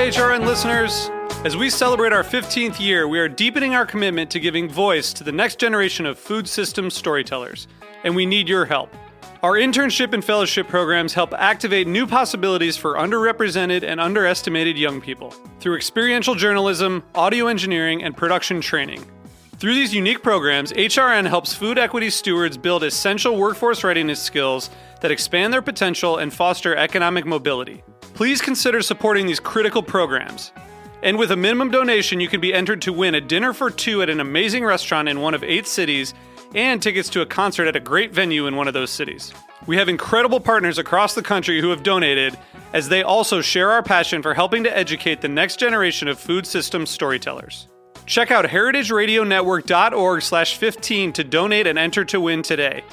HRN listeners. As we celebrate our 15th year, we are deepening our commitment to giving voice to the next generation of food systems storytellers, and we need your help. Our internship and fellowship programs help activate new possibilities for underrepresented and underestimated young people through experiential journalism, audio engineering, and production training. Through these unique programs, HRN helps food equity stewards build essential workforce readiness skills that expand their potential and foster economic mobility. Please consider supporting these critical programs. And with a minimum donation, you can be entered to win a dinner for two at an amazing restaurant in one of 8 cities and tickets to a concert at a great venue in one of those cities. We have incredible partners across the country who have donated, as they also share our passion for helping to educate the next generation of food systems storytellers. Check out heritageradionetwork.org/15 to donate and enter to win today.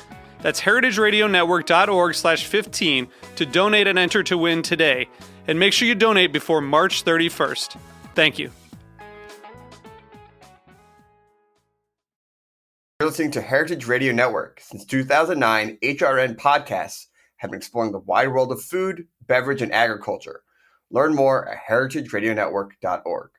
That's heritageradionetwork.org/15 to donate and enter to win today. And make sure you donate before March 31st. Thank you. You're listening to Heritage Radio Network. Since 2009, HRN podcasts have been exploring the wide world of food, beverage, and agriculture. Learn more at heritageradionetwork.org.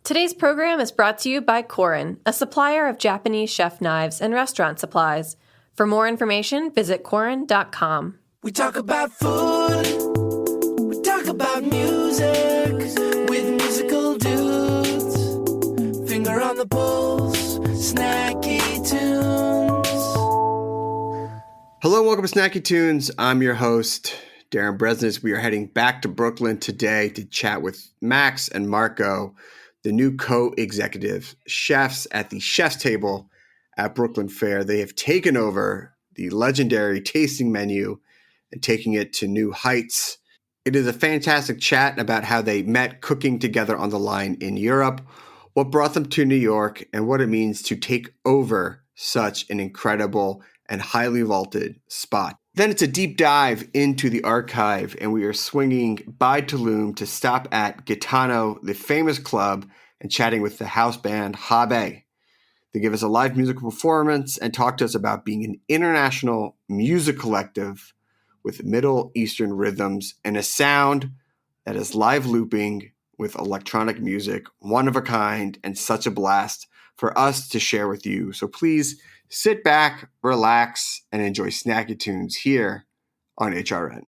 Today's program is brought to you by Korin, a supplier of Japanese chef knives and restaurant supplies. For more information, visit Korin.com. We talk about food. We talk about music with musical dudes. Finger on the pulse, snacky tunes. Hello, welcome to Snacky Tunes. I'm your host, Darren Bresnes. We are heading back to Brooklyn today to chat with Max and Marco, the new co-executive chefs at the Chef's Table at Brooklyn Fair. They have taken over the legendary tasting menu and taking it to new heights. It is a fantastic chat about how they met cooking together on the line in Europe, what brought them to New York, and what it means to take over such an incredible and highly vaulted spot. Then it's a deep dive into the archive, and we are swinging by Tulum to stop at Gitano, the famous club, and chatting with the house band Håbe. They give us a live musical performance and talk to us about being an international music collective with Middle Eastern rhythms and a sound that is live looping with electronic music, one of a kind, and such a blast for us to share with you. So please sit back, relax, and enjoy Snacky Tunes here on HRN.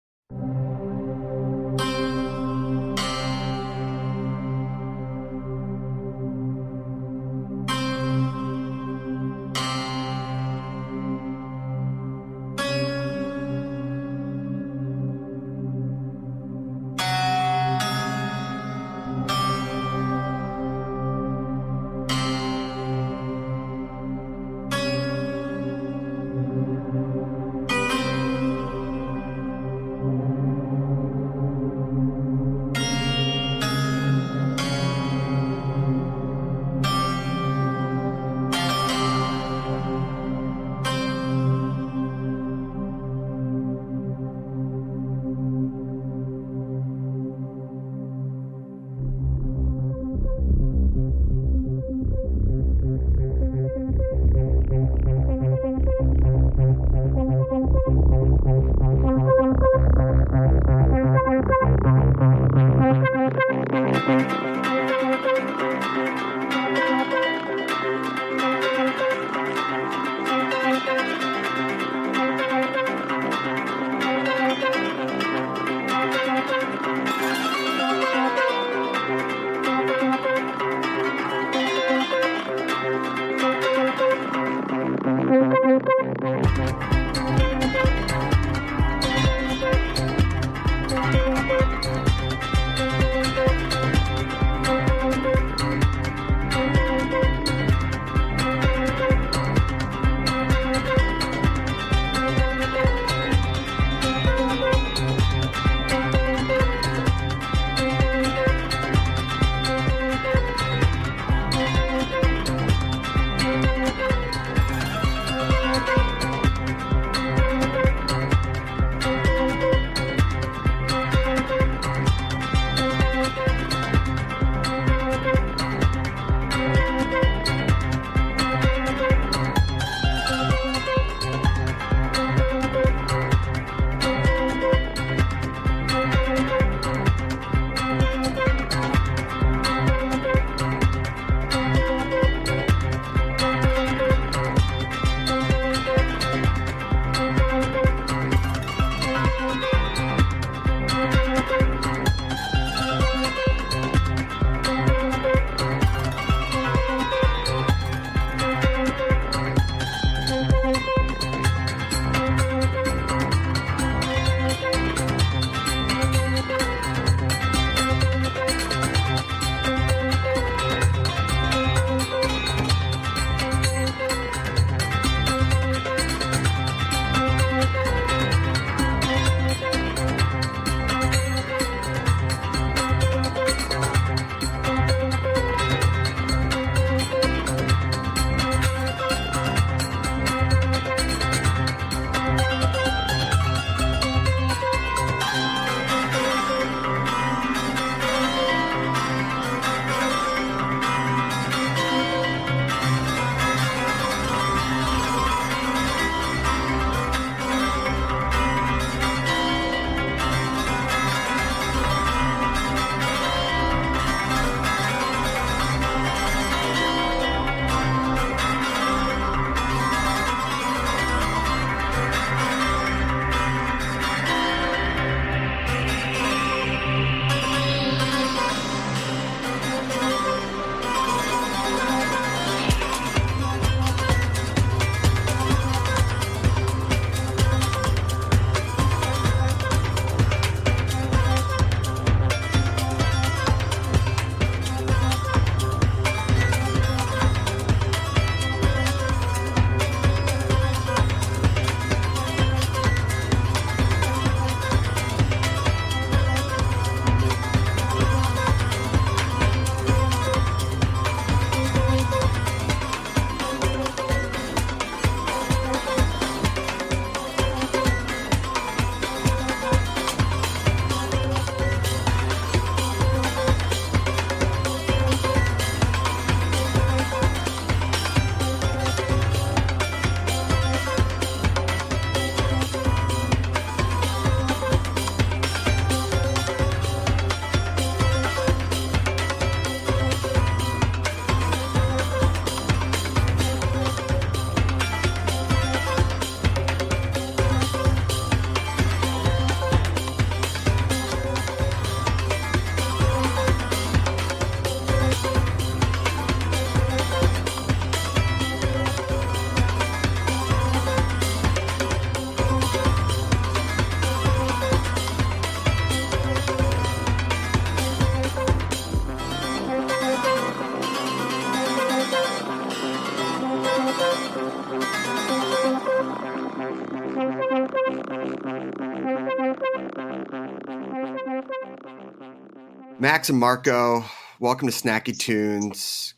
Max and Marco, welcome to Snacky Tunes.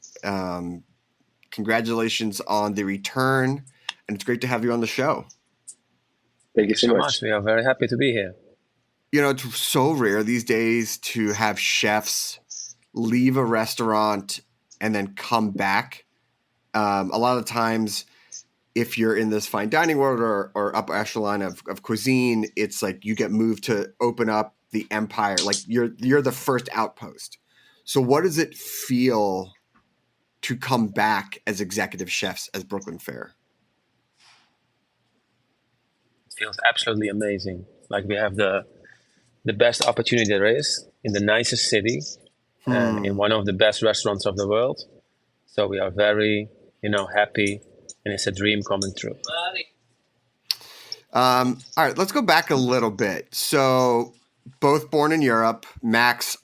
Congratulations on the return, and it's great to have you on the show. Thank you so much. We are very happy to be here. You know, it's so rare these days to have chefs leave a restaurant and then come back. A lot of times, if you're in this fine dining world or upper echelon of cuisine, it's like you get moved to open up the empire. Like you're the first outpost. So what does it feel to come back as executive chefs as Brooklyn Fare? It feels absolutely amazing. Like we have the best opportunity there is in the nicest city and in one of the best restaurants of the world. So we are very, happy, and it's a dream coming true. All right, let's go back a little bit. So both born in Europe. Max,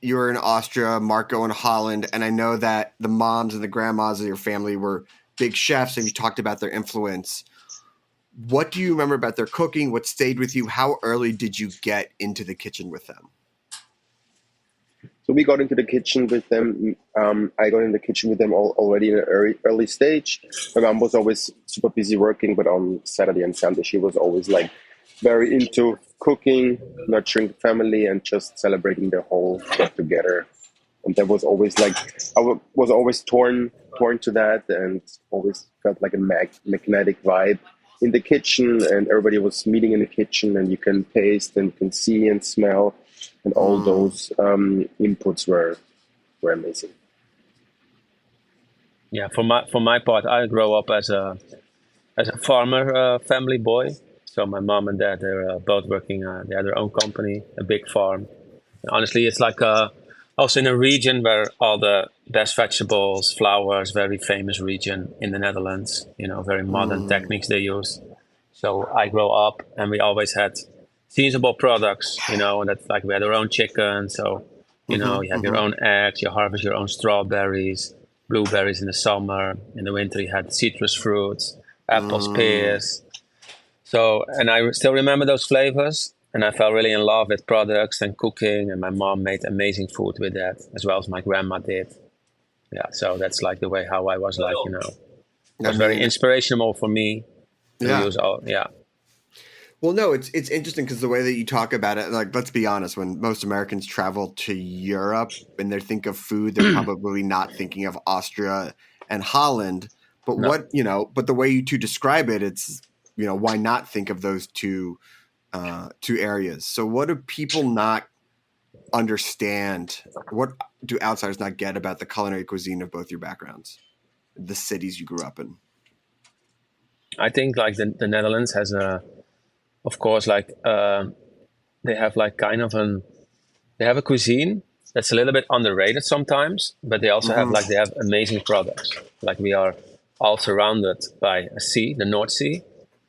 you were in Austria, Marco in Holland, and I know that the moms and the grandmas of your family were big chefs, and you talked about their influence. What do you remember about their cooking? What stayed with you? How early did you get into the kitchen with them? So we got into the kitchen with them. I got in the kitchen with them already in an early stage. My mom was always super busy working, but on Saturday and Sunday, she was always like very into cooking, nurturing the family, and just celebrating the whole get together. And that was always like, was always torn to that, and always felt like a magnetic vibe in the kitchen. And everybody was meeting in the kitchen, and you can taste and you can see and smell. And all those inputs were amazing. Yeah, for my part, I grew up as a farmer family boy. So my mom and dad, they're both working. They had their own company, a big farm. And honestly, it's like also in a region where all the best vegetables, flowers, very famous region in the Netherlands. Very modern techniques they use. So I grew up, and we always had seasonable products, and that's like we had our own chicken. So, you have your own eggs, you harvest your own strawberries, blueberries in the summer. In the winter, you had citrus fruits, apples, pears. So, and I still remember those flavors, and I fell really in love with products and cooking, and my mom made amazing food with that, as well as my grandma did. Yeah, so that's like the way how I was like, it was very inspirational for me to use all, Well, no, it's interesting because the way that you talk about it, like, let's be honest, when most Americans travel to Europe and they think of food, they're probably not thinking of Austria and Holland. But but the way you two describe it, it's, why not think of those two areas? So what do people not understand? What do outsiders not get about the culinary cuisine of both your backgrounds, the cities you grew up in? I think like the Netherlands has of course, like they have like they have a cuisine that's a little bit underrated sometimes, but they also have amazing products. Like we are all surrounded by a sea, the North Sea,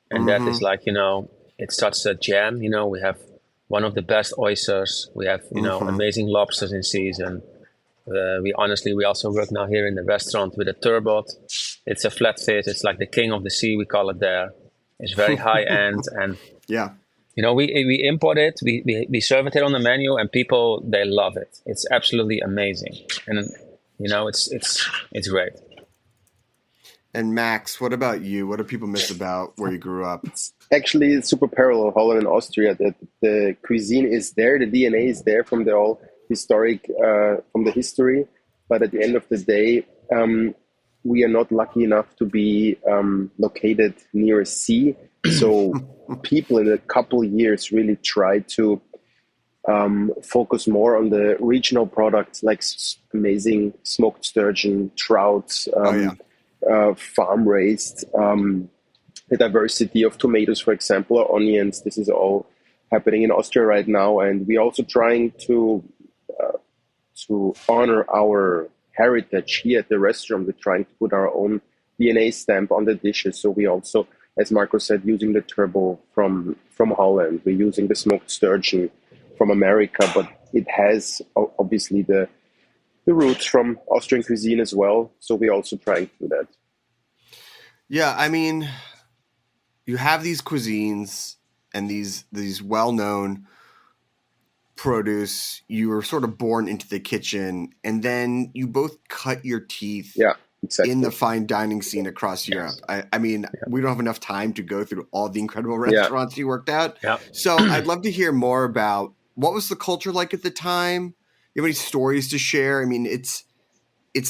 and that is like, it's such a gem. We have one of the best oysters. We have, amazing lobsters in season. We also work now here in the restaurant with a turbot. It's a flatfish. It's like the king of the sea, we call it there. It's very high end, and we import it. We serve it here on the menu, and people, they love it. It's absolutely amazing, and it's great. And Max, what about you? What do people miss about where you grew up? Actually, it's super parallel, Holland and Austria. That the cuisine is there, the DNA is there from the all historic, from the history. But at the end of the day, we are not lucky enough to be located near a sea. So people in a couple years really try to focus more on the regional products, like amazing smoked sturgeon, trout, farm raised, the diversity of tomatoes, for example, or onions. This is all happening in Austria right now. And we're also trying to honor our heritage here at the restaurant. We're trying to put our own DNA stamp on the dishes. So we also, as Marco said, using the turbo from Holland. We're using the smoked sturgeon from America, but it has obviously the roots from Austrian cuisine as well. So we're also trying to do that. Yeah, I mean, you have these cuisines and these well-known produce, you were sort of born into the kitchen, and then you both cut your teeth exactly. in the fine dining scene across Europe. I mean, we don't have enough time to go through all the incredible restaurants you worked at. Yeah. So I'd love to hear more about what was the culture like at the time? You have any stories to share? I mean, it's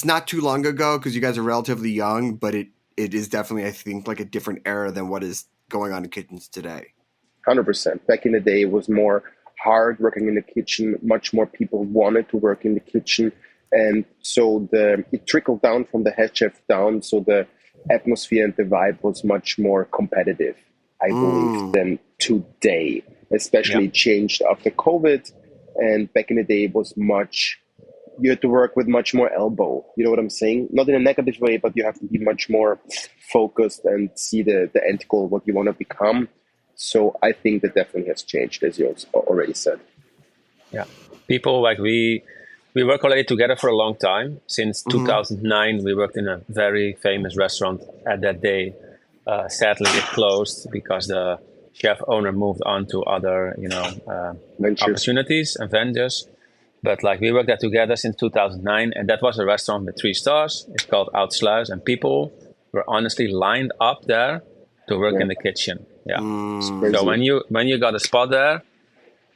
not too long ago because you guys are relatively young, but it is definitely, I think, like a different era than what is going on in kitchens today. 100%. Back in the day, it was more hard working in the kitchen. Much more people wanted to work in the kitchen. And so it trickled down from the head chef down. So the atmosphere and the vibe was much more competitive, I believe, than today. Especially changed after COVID. And back in the day, it was you had to work with much more elbow. You know what I'm saying? Not in a negative way, but you have to be much more focused and see the end goal, what you want to become. So I think that definitely has changed, as you already said. Yeah. People like we work already together for a long time. Since 2009, we worked in a very famous restaurant at that day. Sadly, it closed because the chef owner moved on to other, opportunities and ventures. But like we worked there together since 2009, and that was a restaurant with 3 stars. It's called Outsluis, and people were honestly lined up there to work in the kitchen. Yeah. So when you got a spot there,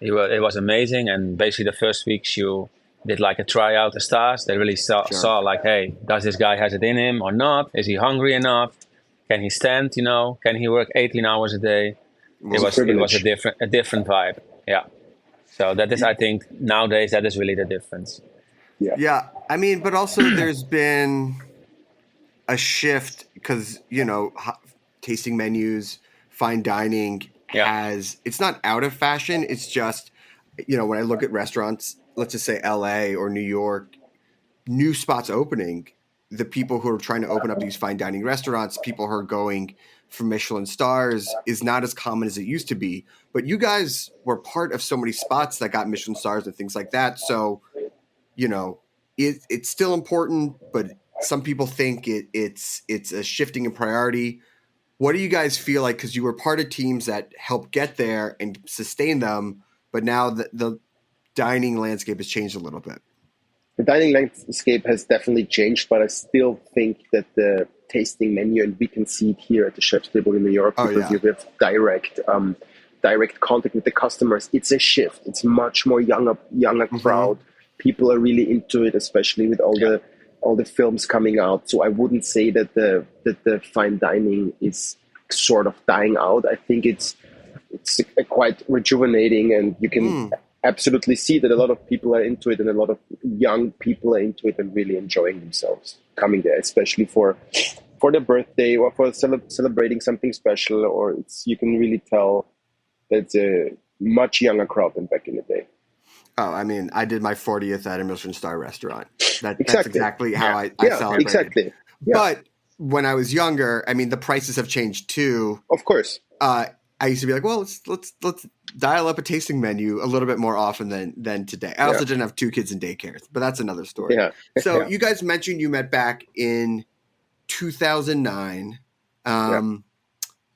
it was amazing. And basically the first weeks you did like a tryout the stars. They really saw like, hey, does this guy has it in him or not? Is he hungry enough? Can he stand? Can he work 18 hours a day? It was a different vibe. Yeah. So that is, I think, nowadays that is really the difference. Yeah. I mean, but also there's been a shift because, tasting menus, fine dining it's not out of fashion. It's just, when I look at restaurants, let's just say LA or New York, new spots opening, the people who are trying to open up these fine dining restaurants, people who are going for Michelin stars is not as common as it used to be. But you guys were part of so many spots that got Michelin stars and things like that. So, it's still important, but some people think it's a shifting in priority. What do you guys feel like? Because you were part of teams that helped get there and sustain them, but now the dining landscape has changed a little bit. The dining landscape has definitely changed, but I still think that the tasting menu, and we can see it here at the Chef's Table in New York, because you have direct contact with the customers. It's a shift. It's much more younger crowd. People are really into it, especially with all the films coming out. So I wouldn't say that the fine dining is sort of dying out. I think it's quite rejuvenating, and you can absolutely see that a lot of people are into it, and a lot of young people are into it and really enjoying themselves coming there, especially for their birthday or for celebrating something special. Or you can really tell that it's a much younger crowd than back in the day. Oh, I mean, I did my 40th at a Michelin star restaurant. That's exactly how I celebrated. Exactly. Yeah. But when I was younger, I mean, the prices have changed too. Of course. I used to be like, well, let's dial up a tasting menu a little bit more often than today. I also didn't have 2 kids in daycares, but that's another story. Yeah. So you guys mentioned you met back in 2009.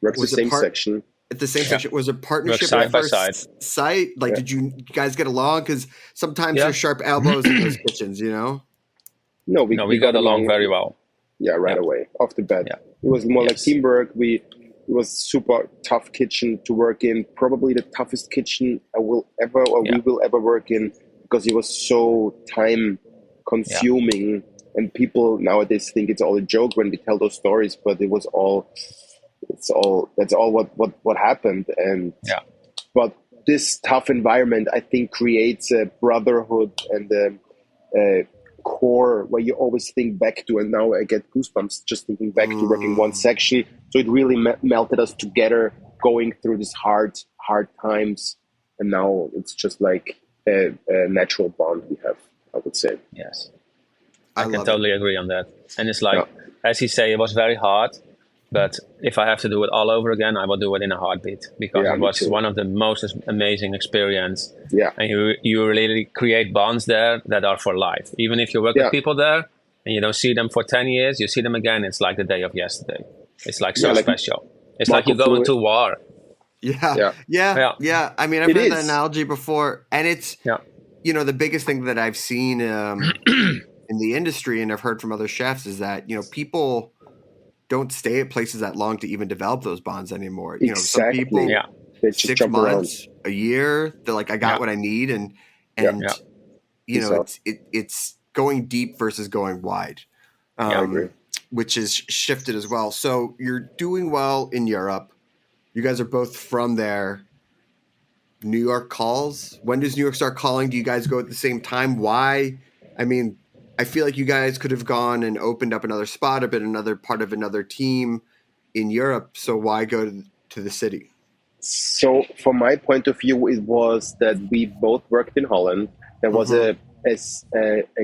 Worked the same section. At the same section, was a partnership side at by first side. Sight? Like, did you guys get along? Because sometimes there's sharp elbows in those kitchens, No, we got along very well. Yeah, right away, off the bat. Yeah. It was more like teamwork. It was super tough kitchen to work in. Probably the toughest kitchen we will ever work in, because it was so time consuming. And people nowadays think it's all a joke when we tell those stories, but it was that's all what happened. And but this tough environment, I think, creates a brotherhood and a core where you always think back to. And now I get goosebumps just thinking back to working one section. So it really melted us together, going through these hard times, and now it's just like a natural bond we have, I would say. Yes, I can totally agree on that. And it's like, as you say, it was very hard. But if I have to do it all over again, I will do it in a heartbeat, because it was one of the most amazing experience. Yeah. And you really create bonds there that are for life. Even if you work with people there and you don't see them for 10 years, you see them again, it's like the day of yesterday. It's like so special. It's like you go into war. Yeah. I mean, I've heard that analogy before, and it's the biggest thing that I've seen in the industry, and I've heard from other chefs, is that people don't stay at places that long to even develop those bonds anymore. Exactly. Some people, they just 6 jump months, around. a year, they're like, I got what I need, and it's going deep versus going wide, I agree. which is shifted as well. So you're doing well in Europe. You guys are both from there. New York calls. When does New York start calling? Do you guys go at the same time? Why? I mean, I feel like you guys could have gone and opened up another spot or been another part of another team in Europe. So why go to the city? So from my point of view, it was that we both worked in Holland. There was a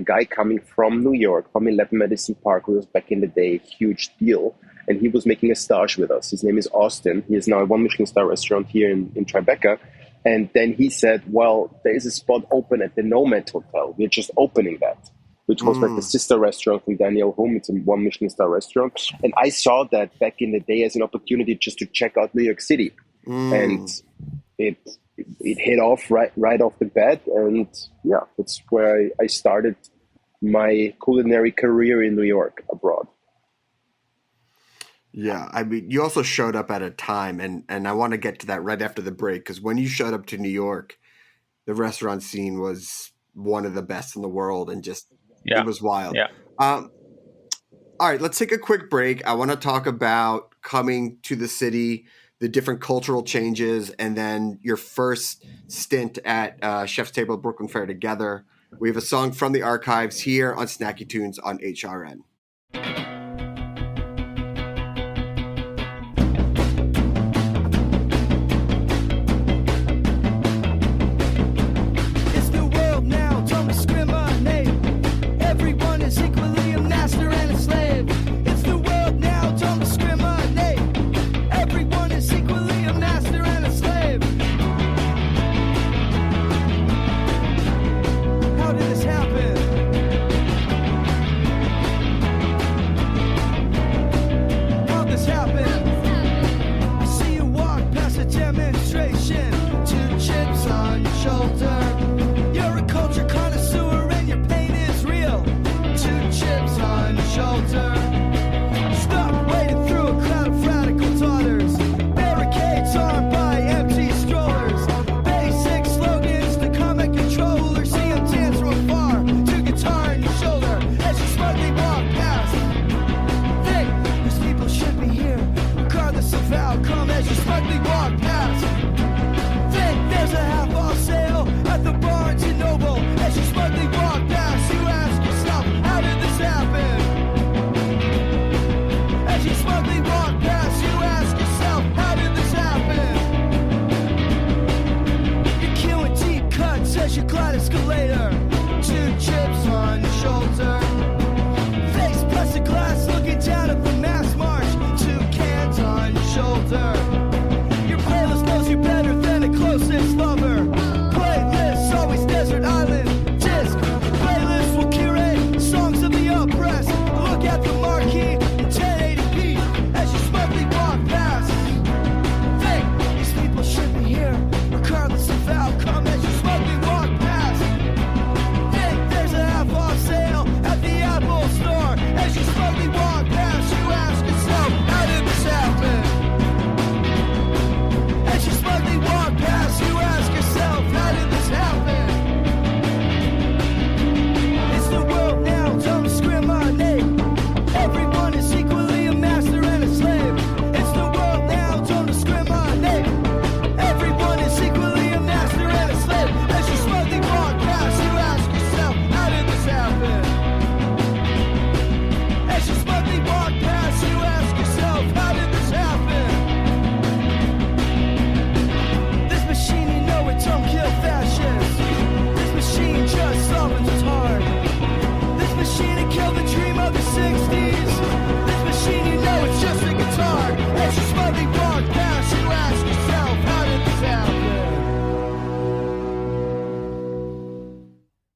guy coming from New York, from 11 Madison Park, who was back in the day a huge deal. And he was making a stage with us. His name is Austin. He is now a 1 Michelin star restaurant here in Tribeca. And then he said, well, there is a spot open at the Nomad Hotel. We're just opening that, which was like the sister restaurant from Daniel Home. It's a 1 Michelin star restaurant. And I saw that back in the day as an opportunity just to check out New York City. And it hit off right off the bat. And that's where I started my culinary career in New York abroad. Yeah, I mean, you also showed up at a time, and I want to get to that right after the break, because when you showed up to New York, the restaurant scene was one of the best in the world, and just it was wild. Yeah. All right, let's take a quick break. I want to talk about coming to the city, the different cultural changes, and then your first stint at Chef's Table at Brooklyn Fair together. We have a song from the archives here on Snacky Tunes on HRN.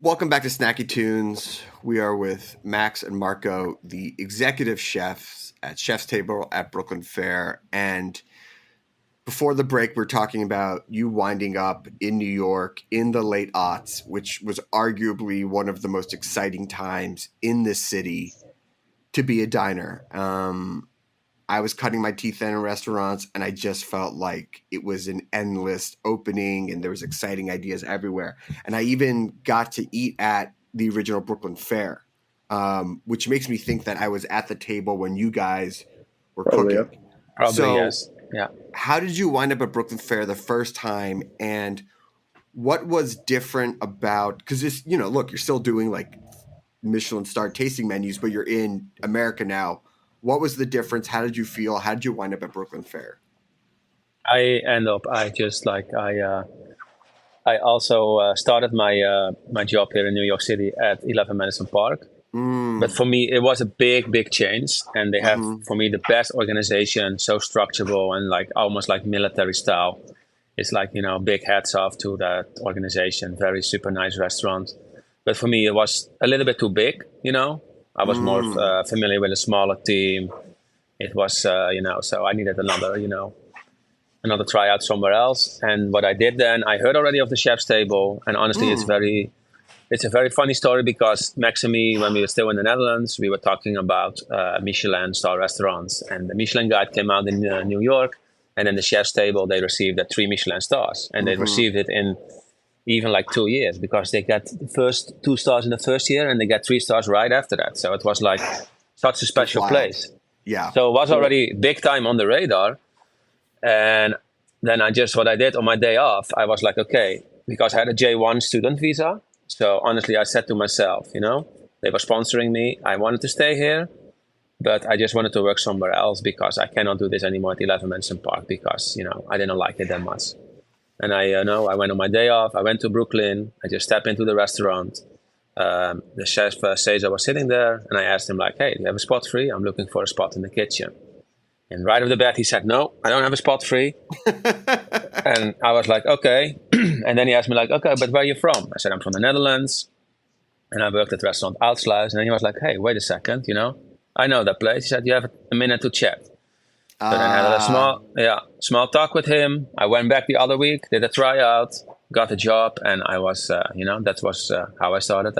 Welcome back to Snacky Tunes. We are with Max and Marco, the executive chefs at Chef's Table at Brooklyn Fair. And before the break, we're talking about you winding up in New York in the late aughts, which was arguably one of the most exciting times in this city to be a diner. I was cutting my teeth in restaurants, and I just felt like it was an endless opening, and there was exciting ideas everywhere. And I even got to eat at the original Brooklyn Fair, which makes me think that I was at the table when you guys were Probably, cooking. Probably, So, yes. Yeah. how did you wind up at Brooklyn Fair the first time, and what was different about? Because this, look, you're still doing like Michelin star tasting menus, but you're in America now. What was the difference? How did you feel? How did you wind up at Brooklyn Fair? I also started my job here in New York City at 11 Madison Park. But for me, it was a big change. And they have, for me, the best organization, so structurable and like almost like military style. It's like, big hats off to that organization. Very super nice restaurant. But for me, it was a little bit too big, I was more familiar with a smaller team. It was, so I needed another tryout somewhere else. And what I did then, I heard already of the chef's table. And honestly, it's a very funny story because Max and me, when we were still in the Netherlands, we were talking about Michelin star restaurants. And the Michelin Guide came out in New York. And then the chef's table, they received 3 Michelin stars. And they received it in even like 2 years because they got the first 2 stars in the first year and they got 3 stars right after that. So it was like such a special place. Yeah. So it was already big time on the radar. And then what I did on my day off, I was like, okay, because I had a J1 student visa. So honestly, I said to myself, they were sponsoring me. I wanted to stay here, but I just wanted to work somewhere else because I cannot do this anymore at 11 Madison Park because, I didn't like it that much. And I went on my day off. I went to Brooklyn. I just stepped into the restaurant. The chef Cesar was sitting there, and I asked him like, "Hey, do you have a spot free? I'm looking for a spot in the kitchen." And right off the bat, he said, "No, I don't have a spot free." And I was like, "Okay." And then he asked me like, "Okay, but where are you from?" I said, "I'm from the Netherlands, and I worked at restaurant Oudsluis." And then he was like, "Hey, wait a second, I know that place." He said, "You have a minute to chat." So then I had a small talk with him. I went back the other week, did a tryout, got a job, and I was, that was how I started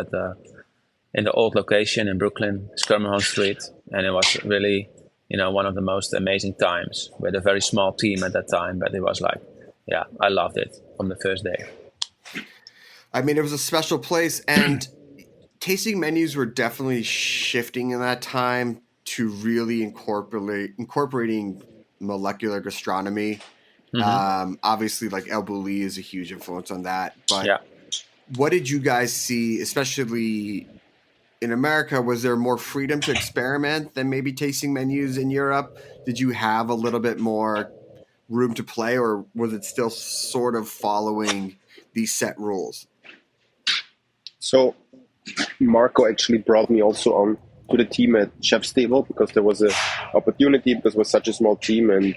in the old location in Brooklyn, Skirmerhorn Street, and it was really, one of the most amazing times with a very small team at that time. But it was like, I loved it from the first day. I mean, it was a special place, and tasting menus were definitely shifting in that time to really incorporating molecular gastronomy. Obviously, like El Bulli is a huge influence on that. But what did you guys see, especially in America? Was there more freedom to experiment than maybe tasting menus in Europe? Did you have a little bit more room to play, or was it still sort of following these set rules? So Marco actually brought me also on to the team at Chef's Table because there was an opportunity because it was such a small team, and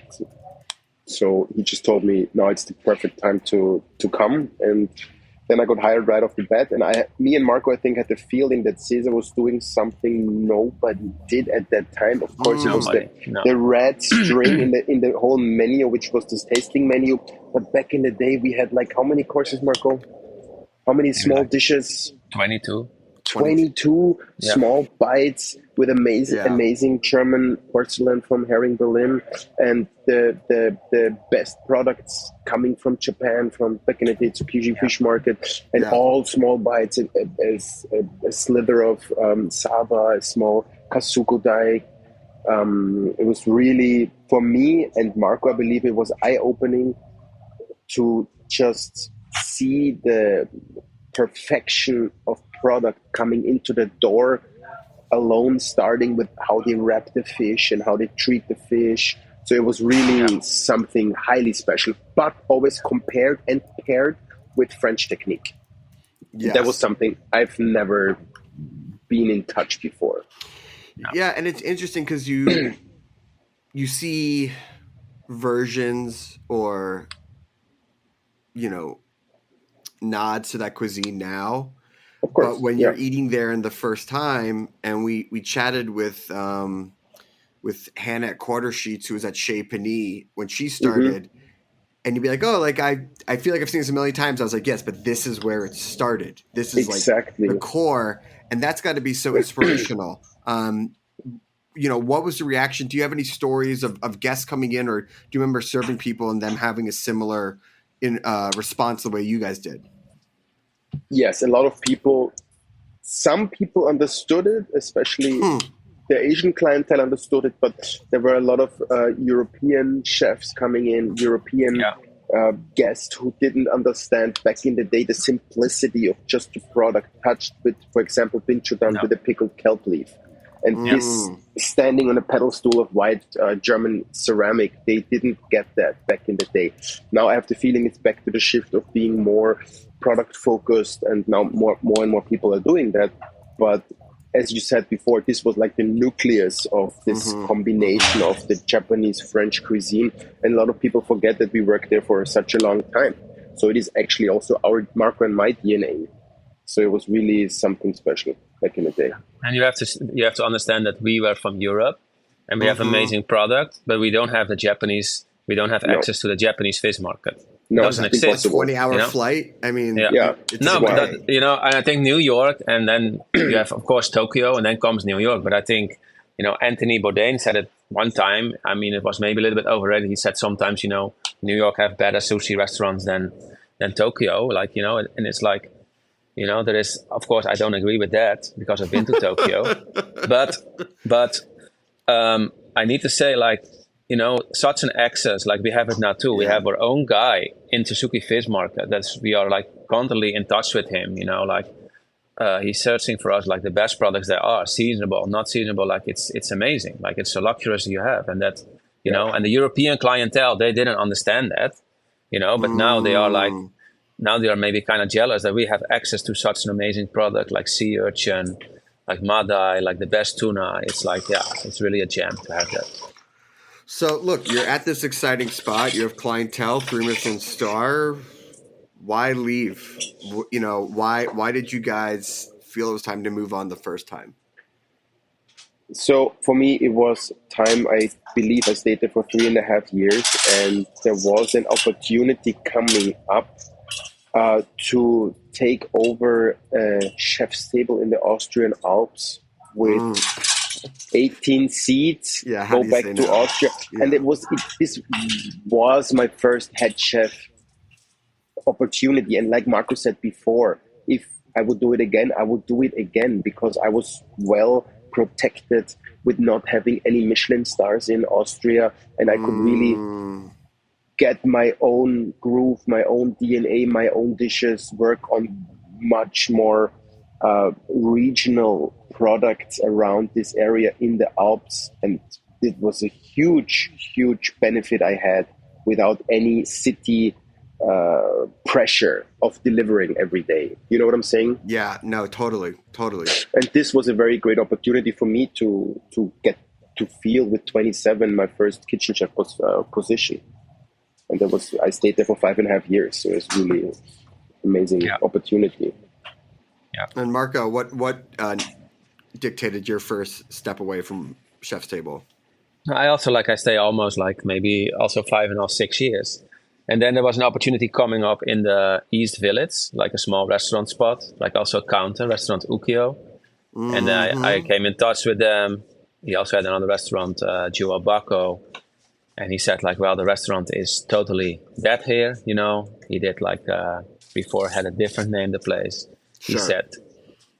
so he just told me, "No, it's the perfect time to come." And then I got hired right off the bat, and me and Marco, I think, had the feeling that Cesar was doing something nobody did at that time. Of course, it was the red string in the whole menu, which was this tasting menu. But back in the day, we had like how many courses, Marco? How many small dishes? 22. 22 small bites with amazing German porcelain from Herring Berlin, and the best products coming from Japan, from back in the day Tsukiji Fish Market, and all small bites, a slither of saba, a small kasuko dai. It was really, for me and Marco, I believe it was eye-opening to just see the perfection of product coming into the door alone, starting with how they wrap the fish and how they treat the fish. So it was really something highly special, but always compared and paired with French technique. Yes. That was something I've never been in touch before. Yeah, and it's interesting because you see versions or nods to that cuisine now, of course, but when you're eating there in the first time, and we chatted with Hannah at Quarter Sheets, who was at Chez Panisse when she started, and you'd be like, oh, like I feel like I've seen this a million times. I was like, yes, but this is where it started. This is Exactly. like the core, and that's got to be so inspirational. What was the reaction? Do you have any stories of guests coming in, or do you remember serving people and them having a similar response the way you guys did? Yes, a lot of people. Some people understood it, especially the Asian clientele understood it, but there were a lot of European chefs coming in, European guests who didn't understand back in the day the simplicity of just the product touched with, for example, binchodan with a pickled kelp leaf. And this standing on a pedestal of white German ceramic, they didn't get that back in the day. Now I have the feeling it's back to the shift of being more product focused, and now more and more people are doing that. But as you said before, this was like the nucleus of this combination of the Japanese French cuisine, and a lot of people forget that we worked there for such a long time. So it is actually also our Marco and my DNA. So it was really something special back in the day. And you have to understand that we were from Europe, and we have amazing product, but we don't have access to the Japanese fish market. No, it doesn't exist. 20-hour flight. I mean, and I think New York, and then you have, of course, Tokyo, and then comes New York. But I think, Anthony Bourdain said it one time. I mean, it was maybe a little bit overrated. He said sometimes, New York have better sushi restaurants than Tokyo, and it's like, there is, of course, I don't agree with that because I've been to Tokyo, but I need to say, such an access, like we have it now too. We have our own guy in Suzuki Fish Market. We are constantly in touch with him. He's searching for us the best products there are, seasonable, not seasonable. It's amazing. It's so luxurious you have, and that and the European clientele, they didn't understand that, but now they are now they are maybe kind of jealous that we have access to such an amazing product like sea urchin, like madai, like the best tuna. It's it's really a gem to have that. So look, you're at this exciting spot. You have clientele, 3 Michelin star. Why leave? Why did you guys feel it was time to move on the first time? So for me, it was time. I believe I stayed there for 3.5 years, and there was an opportunity coming up to take over a chef's table in the Austrian Alps with 18 seats, go back to Austria. Yeah. And this was my first head chef opportunity. And like Marco said before, if I would do it again, I would do it again because I was well protected with not having any Michelin stars in Austria. And I could really get my own groove, my own DNA, my own dishes, work on much more regional products around this area in the Alps. And it was a huge, huge benefit I had without any city pressure of delivering every day. You know what I'm saying? Yeah, no, totally. And this was a very great opportunity for me to get to feel with 27 my first kitchen chef position. And I stayed there for 5.5 years. So it's really amazing opportunity. Yeah. And Marco, what dictated your first step away from chef's table? I also I stay almost maybe also 5.5, 6 years. And then there was an opportunity coming up in the East Village, a small restaurant spot, also a counter, restaurant Ukio. And I came in touch with them. He also had another restaurant, Gio Bacco. And he said well, the restaurant is totally dead here. He did before had a different name, the place. He said,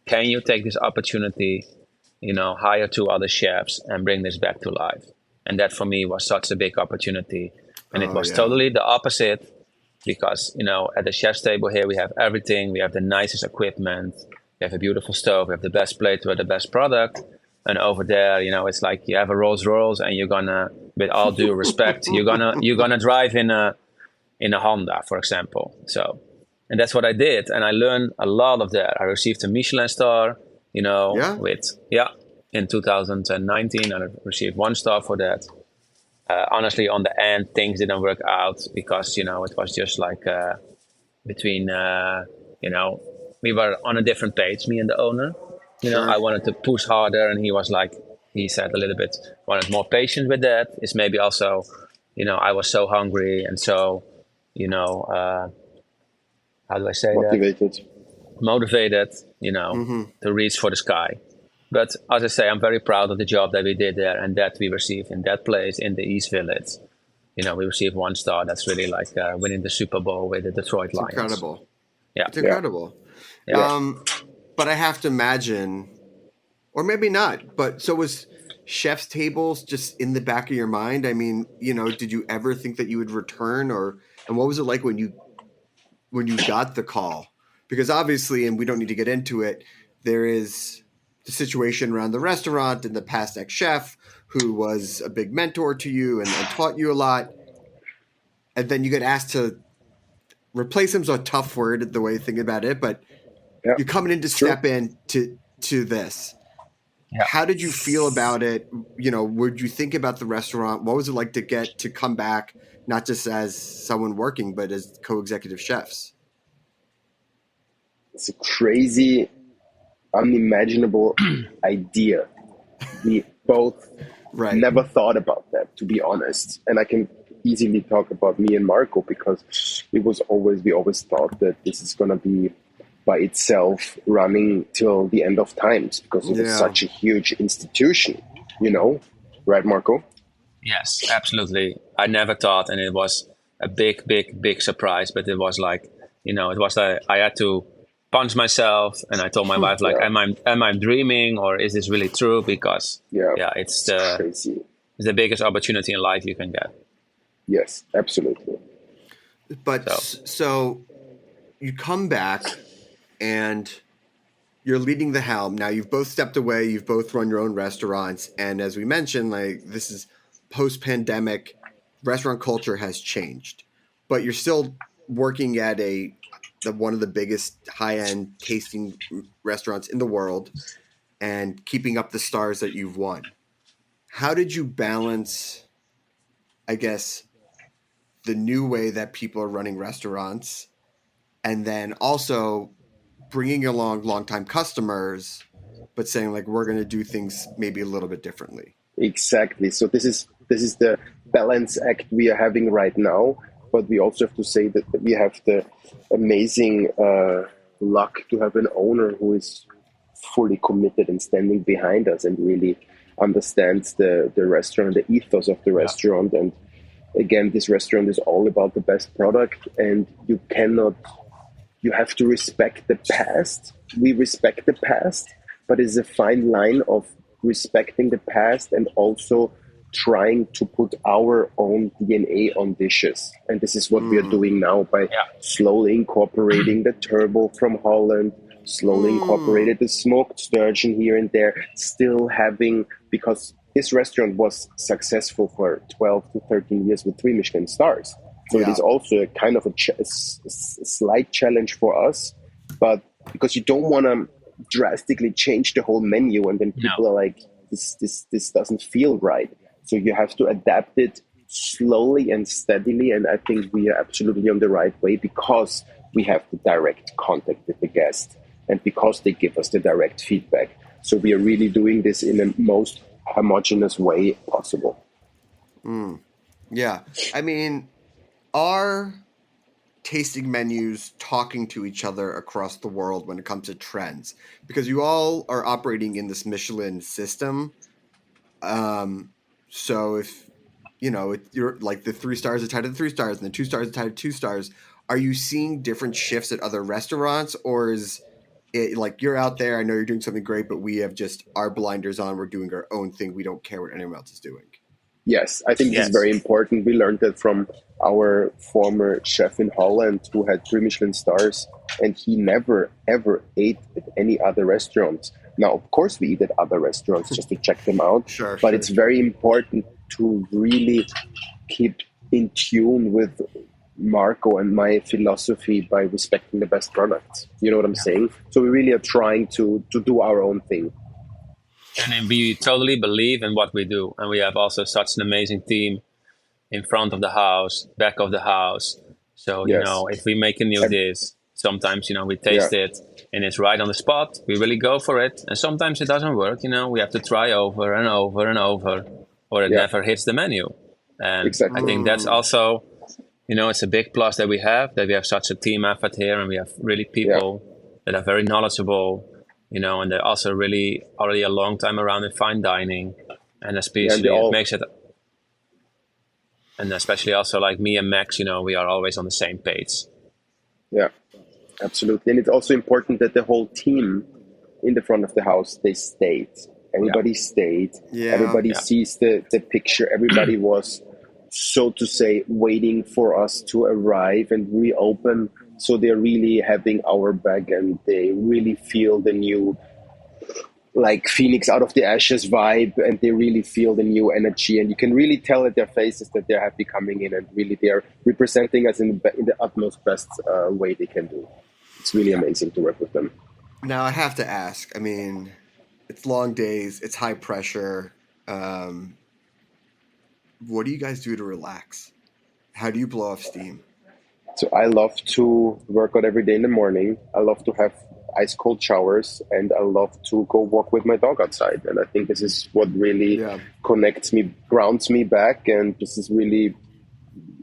can you take this opportunity, hire 2 other chefs and bring this back to life? And that for me was such a big opportunity. And it was totally the opposite because, at the chef's table here, we have everything. We have the nicest equipment. We have a beautiful stove. We have the best plateware, the best product. And over there, it's you have a Rolls Royce and you're gonna, with all due respect, you're gonna drive in a Honda, for example. So, and that's what I did. And I learned a lot of that. I received a Michelin star, in 2019, and I received 1 star for that. Honestly, on the end, things didn't work out because, it was just between, we were on a different page, me and the owner. I wanted to push harder, and he said a little bit, wanted more patience with that. It's maybe also, I was so hungry and so, you know, how do I say Motivated. that? Motivated, you know, to reach for the sky. But as I say, I'm very proud of the job that we did there and that we received in that place in the East Village. You know, we received 1 star. That's really like winning the Super Bowl with the Detroit It's Lions. incredible. Yeah. It's incredible. Yeah. But I have to imagine, or maybe not, but so was chef's tables just in the back of your mind? I mean, you know, did you ever think that you would return, and what was it like when you got the call? Because obviously, and we don't need to get into it, there is the situation around the restaurant and the past ex-chef who was a big mentor to you and taught you a lot. And then you get asked to replace him's a tough word, the way you think about it, but you're coming in to step in to this. Yeah. How did you feel about it? You know, would you think about the restaurant? What was it like to come back, not just as someone working, but as co-executive chefs? It's a crazy, unimaginable idea. We both never thought about that, to be honest. And I can easily talk about me and Marco, because we always thought that this is going to be by itself running till the end of times, because it was such a huge institution, you know, right, Marco? Yes, absolutely. I never thought, and it was a big, big, big surprise. But it was like, you know, I had to punch myself, and I told my wife, like, am I dreaming, or is this really true? Because it's crazy. It's the biggest opportunity in life you can get. Yes, absolutely. But so you come back and you're leading the helm. Now you've both stepped away. You've both run your own restaurants. And as we mentioned, like, this is post-pandemic, restaurant culture has changed, but you're still working at one of the biggest high-end tasting restaurants in the world and keeping up the stars that you've won. How did you balance, I guess, the new way that people are running restaurants, and then also bringing along longtime customers, but saying, like, we're going to do things maybe a little bit differently? Exactly. So this is the balance act we are having right now. But we also have to say that we have the amazing luck to have an owner who is fully committed and standing behind us and really understands the restaurant, the ethos of the restaurant. And again, this restaurant is all about the best product, and you have to respect the past. We respect the past, but it's a fine line of respecting the past and also trying to put our own DNA on dishes. And this is what we are doing now by slowly incorporating the turbo from Holland, slowly incorporated the smoked sturgeon here and there, still having, because this restaurant was successful for 12 to 13 years with 3 Michelin stars. So it is also a kind of a slight challenge for us, but because you don't want to drastically change the whole menu and then people are like, this doesn't feel right. So you have to adapt it slowly and steadily. And I think we are absolutely on the right way because we have the direct contact with the guest and because they give us the direct feedback. So we are really doing this in the most homogeneous way possible. Yeah. I mean, are tasting menus talking to each other across the world when it comes to trends? Because you all are operating in this Michelin system. So if, you know, you're like the 3 stars are tied to the 3 stars and the 2 stars are tied to 2 stars, are you seeing different shifts at other restaurants, or is it like you're out there, I know you're doing something great, but we have just our blinders on, we're doing our own thing, we don't care what anyone else is doing? Yes, I think this is very important. We learned that from our former chef in Holland who had 3 Michelin stars, and he never, ever ate at any other restaurants. Now, of course, we eat at other restaurants just to check them out, but it's very important to really keep in tune with Marco and my philosophy by respecting the best products. You know what I'm saying? So we really are trying to do our own thing. And we totally believe in what we do. And we have also such an amazing team in front of the house, back of the house. So, you know, if we make a new dish, sometimes, you know, we taste it and it's right on the spot. We really go for it. And sometimes it doesn't work, you know, we have to try over and over and over, or it never hits the menu. And I think that's also, it's a big plus that we have such a team effort here, and we have really people that are very knowledgeable, and they're also really already a long time around in fine dining, and especially it makes it. And especially also like me and Max, we are always on the same page. Yeah, absolutely. And it's also important that the whole team in the front of the house, they stayed. Everybody stayed. Yeah. Everybody sees the picture. Everybody was, so to say, waiting for us to arrive and reopen. So they're really having our back, and they really feel the new, like, Phoenix out of the ashes vibe, and they really feel the new energy, and you can really tell at their faces that they're happy coming in, and really they're representing us in the utmost best way they can do. It's really amazing to work with them. Now I have to ask, I mean, it's long days, it's high pressure. What do you guys do to relax? How do you blow off steam? So I love to work out every day in the morning. I love to have ice cold showers, and I love to go walk with my dog outside. And I think this is what really connects me, grounds me back. And this is really,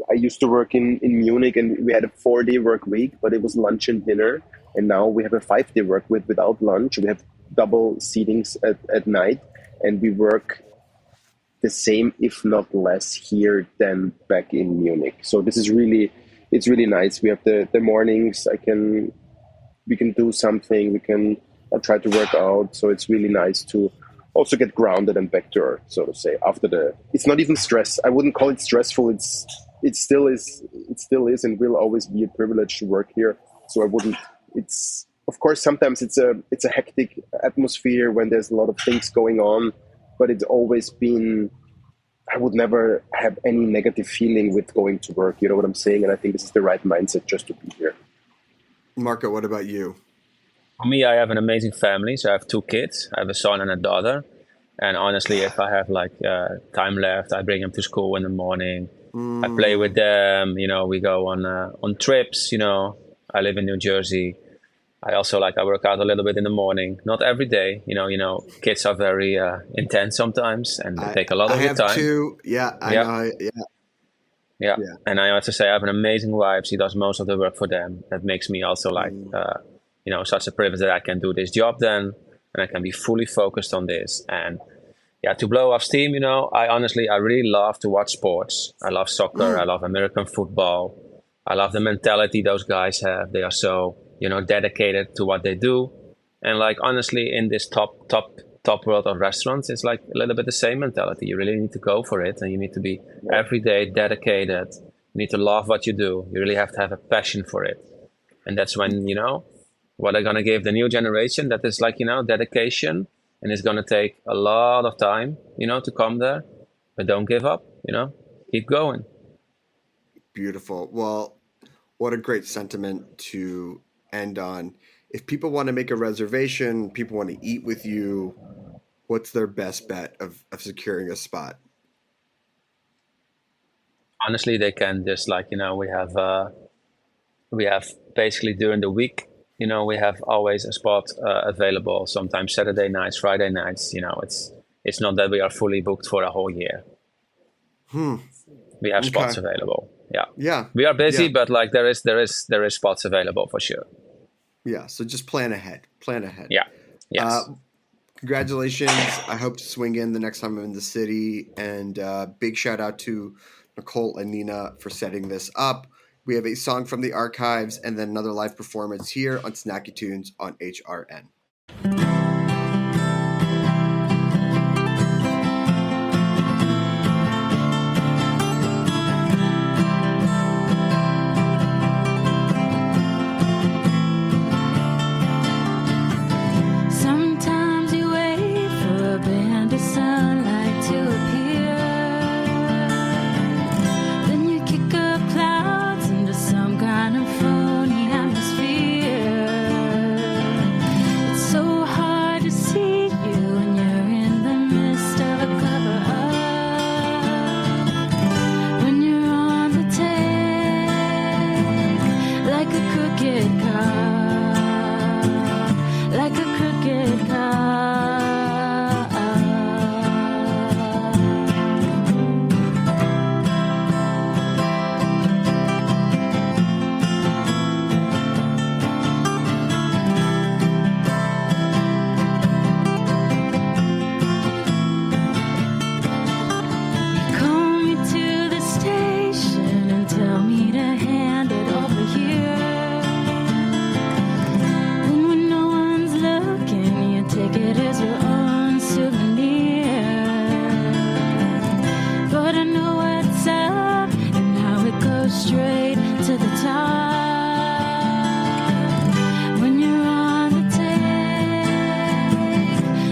I used to work in Munich, and we had a 4-day work week, but it was lunch and dinner. And now we have a 5-day work week without lunch. We have double seatings at night, and we work the same, if not less, here than back in Munich. So this is really, it's really nice. We have the mornings. We can do something. We can try to work out. So it's really nice to also get grounded and back to earth, so to say. It's not even stress. I wouldn't call it stressful. It still is, and will always be a privilege to work here. So I wouldn't. It's, of course, sometimes it's a hectic atmosphere when there's a lot of things going on, but it's always been. I would never have any negative feeling with going to work. You know what I'm saying? And I think this is the right mindset just to be here. Marco, what about you? For me, I have an amazing family. So I have 2 kids. I have a son and a daughter. And honestly, if I have time left, I bring them to school in the morning. I play with them. We go on trips. I live in New Jersey. I also I work out a little bit in the morning. Not every day. Kids are very intense sometimes, and they take a lot of your time. I have 2. Yeah, I know. Yeah. And I have to say, I have an amazing wife. She does most of the work for them. That makes me also such a privilege that I can do this job then, and I can be fully focused on this. And to blow off steam, I really love to watch sports. I love soccer. I love American football. I love the mentality those guys have. They are so, dedicated to what they do. And honestly, in this top world of restaurants, it's a little bit the same mentality. You really need to go for it, and you need to be every day dedicated. You need to love what you do. You really have to have a passion for it. And that's when, what I'm going to give the new generation, that is dedication. And it's going to take a lot of time, to come there. But don't give up, keep going. Beautiful. Well, what a great sentiment to end on. If people want to make a reservation, people want to eat with you, what's their best bet of securing a spot? Honestly, they can just we have basically during the week, we have always a spot available. Sometimes Saturday nights, Friday nights. It's not that we are fully booked for a whole year. We have spots available. Yeah. We are busy, but there is spots available for sure. Yeah. So just plan ahead. Yeah. Yes. Congratulations. I hope to swing in the next time I'm in the city. And big shout out to Nicole and Nina for setting this up. We have a song from the archives and then another live performance here on Snacky Tunes on HRN. So It is your own souvenir. But I know what's up and how it goes straight to the top. When you're on the take,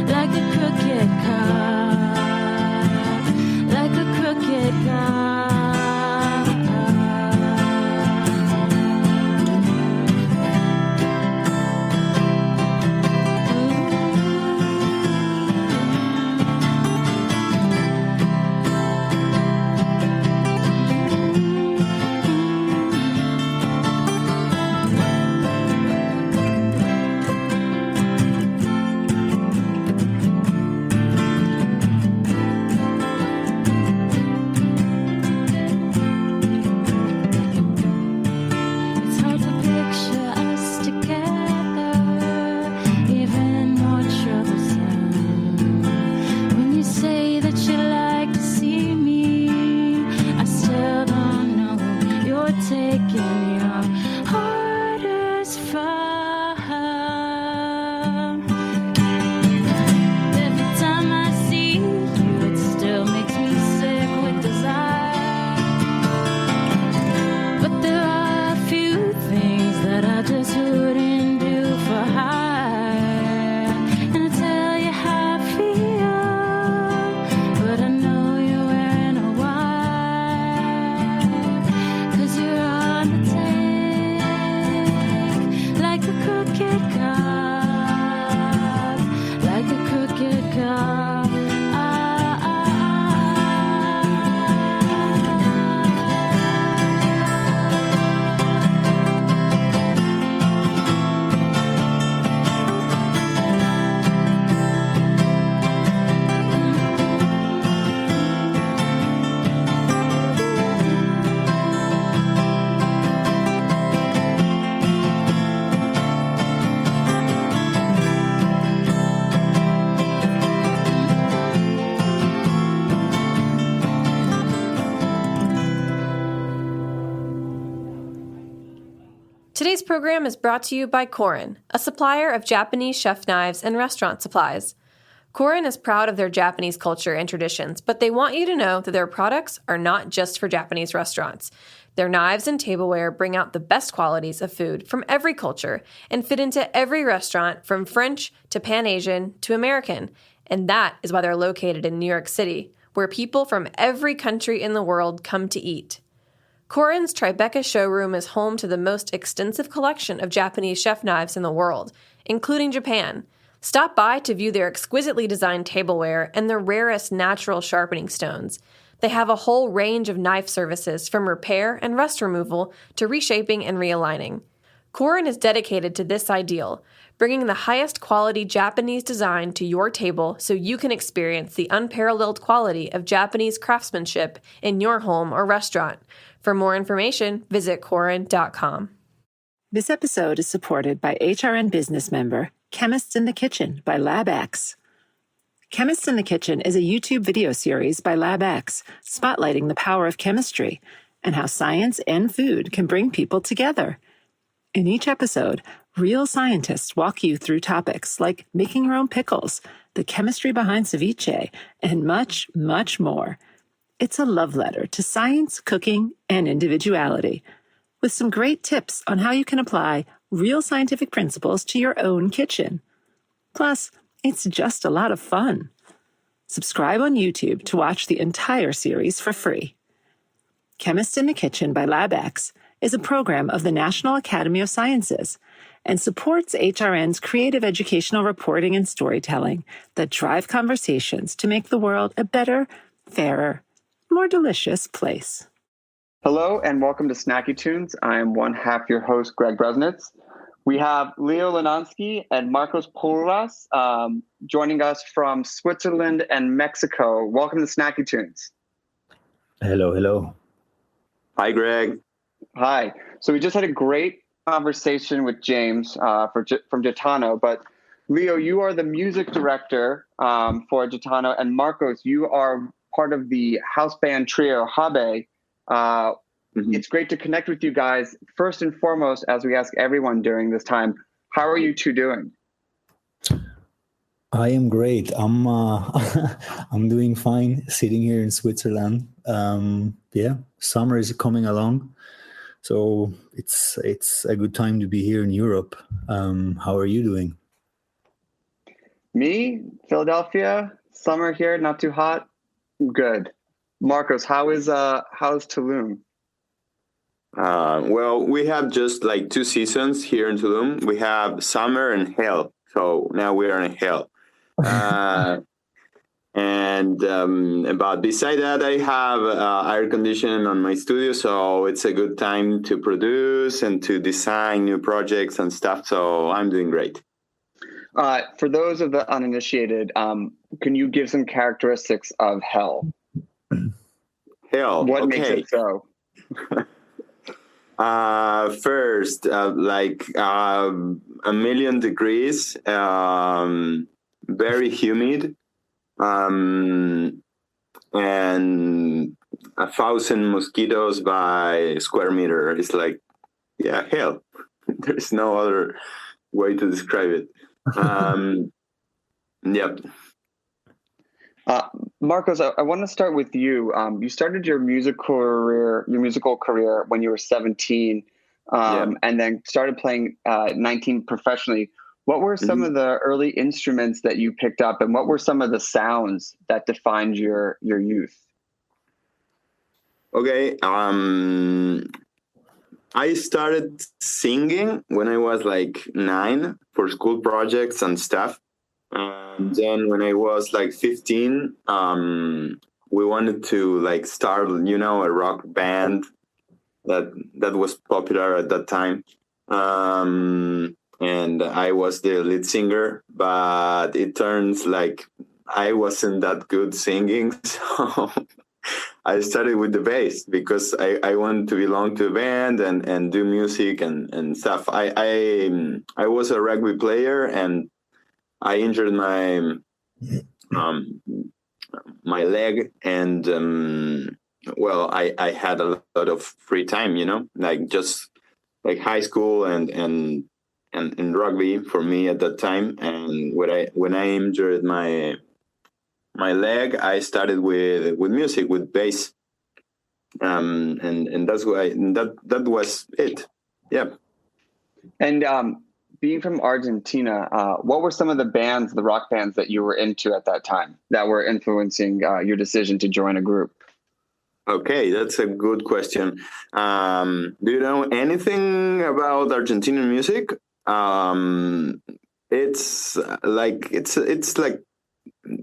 like a crooked cop, like a crooked cop. It's hard to picture us together, even more troublesome. When you say that you like to see me, I still don't know you're taking your orders from. Every time I see you, it still makes me sick with desire. But there are a few things that I just wouldn't do for hire. And I tell you how I feel, but I know you're wearing a wire. 'Cause you're on the take, like a crooked cop, like a crooked cop. Today's program is brought to you by Korin, a supplier of Japanese chef knives and restaurant supplies. Korin is proud of their Japanese culture and traditions, but they want you to know that their products are not just for Japanese restaurants. Their knives and tableware bring out the best qualities of food from every culture and fit into every restaurant from French to Pan-Asian to American. And that is why they're located in New York City, where people from every country in the world come to eat. Korin's Tribeca showroom is home to the most extensive collection of Japanese chef knives in the world, including Japan. Stop by to view their exquisitely designed tableware and the rarest natural sharpening stones. They have a whole range of knife services from repair and rust removal to reshaping and realigning. Korin is dedicated to this ideal, bringing the highest quality Japanese design to your table so you can experience the unparalleled quality of Japanese craftsmanship in your home or restaurant. For more information, visit Korin.com. This episode is supported by HRN Business member Chemists in the Kitchen by LabX. Chemists in the Kitchen is a YouTube video series by LabX spotlighting the power of chemistry and how science and food can bring people together. In each episode, real scientists walk you through topics like making your own pickles, the chemistry behind ceviche, and much, much more. It's a love letter to science, cooking, and individuality, with some great tips on how you can apply real scientific principles to your own kitchen. Plus, it's just a lot of fun. Subscribe on YouTube to watch the entire series for free. Chemist in the Kitchen by LabX is a program of the National Academy of Sciences and supports HRN's creative educational reporting and storytelling that drive conversations to make the world a better, fairer, more delicious place. Hello and welcome to Snacky Tunes. I am one half your host, Greg Bresnitz. We have Leo Linansky and Marcos Porras joining us from Switzerland and Mexico. Welcome to Snacky Tunes. Hello, hello. Hi, Greg. Hi. So we just had a great conversation with James from Gitano, but Leo, you are the music director for Gitano, and Marcos, you are part of the house band trio Håbe. It's great to connect with you guys. First and foremost, as we ask everyone during this time, how are you two doing? I am great. I'm doing fine sitting here in Switzerland. Summer is coming along, so it's a good time to be here in Europe. How are you doing? Me, Philadelphia, summer here, not too hot. Good. Marcos, how's Tulum? Well, we have just like 2 seasons here in Tulum. We have summer and hell. So now we are in hell. But beside that, I have air conditioning on my studio, so it's a good time to produce and to design new projects and stuff. So I'm doing great. For those of the uninitiated, can you give some characteristics of hell? Hell. What okay. makes it so? First, a million degrees, very humid, and 1,000 mosquitoes by square meter. It's like, hell. There's no other way to describe it. Yep. Marcos, I want to start with you. You started your musical career when you were 17, and then started playing 19 professionally. What were some of the early instruments that you picked up, and what were some of the sounds that defined your youth? Okay. I started singing when I was like 9 for school projects and stuff. And then when I was like 15, we wanted to like start, a rock band that was popular at that time. And I was the lead singer, but it turns like I wasn't that good singing. So I started with the bass because I wanted to belong to a band and do music and stuff. I was a rugby player, and I injured my my leg, and I had a lot of free time, like just like high school and rugby for me at that time. And when I injured my leg, I started with music, with bass, and that's why that was it. Yeah. And being from Argentina, what were some of the rock bands that you were into at that time that were influencing your decision to join a group? Okay, that's a good question. Do you know anything about Argentinian music? It's like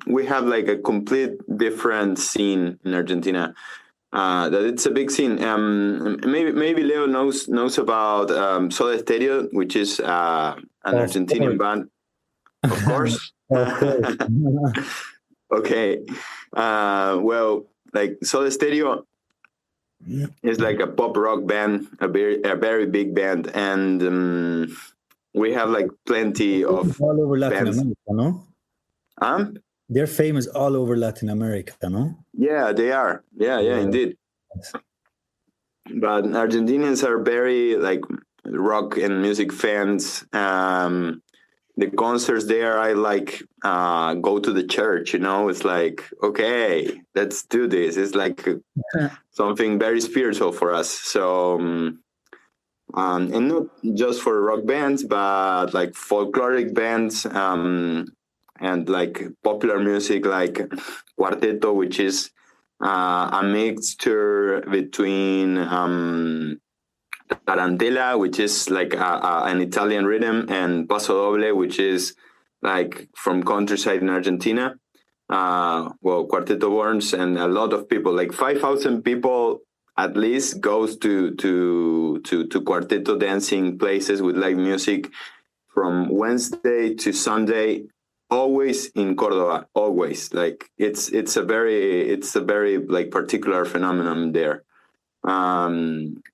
we have like a complete different scene in Argentina. That it's a big scene. Maybe Leo knows about Soda Stereo, which is an Argentinian band. Of course. Okay. Like Soda Stereo is like a pop rock band, a very big band, and we have like plenty of all over Latin bands. America, no? They're famous all over Latin America, no? Yeah, they are. Yeah, indeed. But Argentinians are very like rock and music fans. The concerts there, I like go to the church, it's like, okay, let's do this. It's like something very spiritual for us. So, and not just for rock bands, but like folkloric bands, and like popular music like Cuarteto, which is a mixture between tarantela, which is like an Italian rhythm, and paso doble, which is like from countryside in Argentina. Cuarteto Burns, and a lot of people, like 5,000 people at least, goes to Cuarteto dancing places with live music from Wednesday to Sunday, always in Córdoba, always. Like it's a very like particular phenomenon there.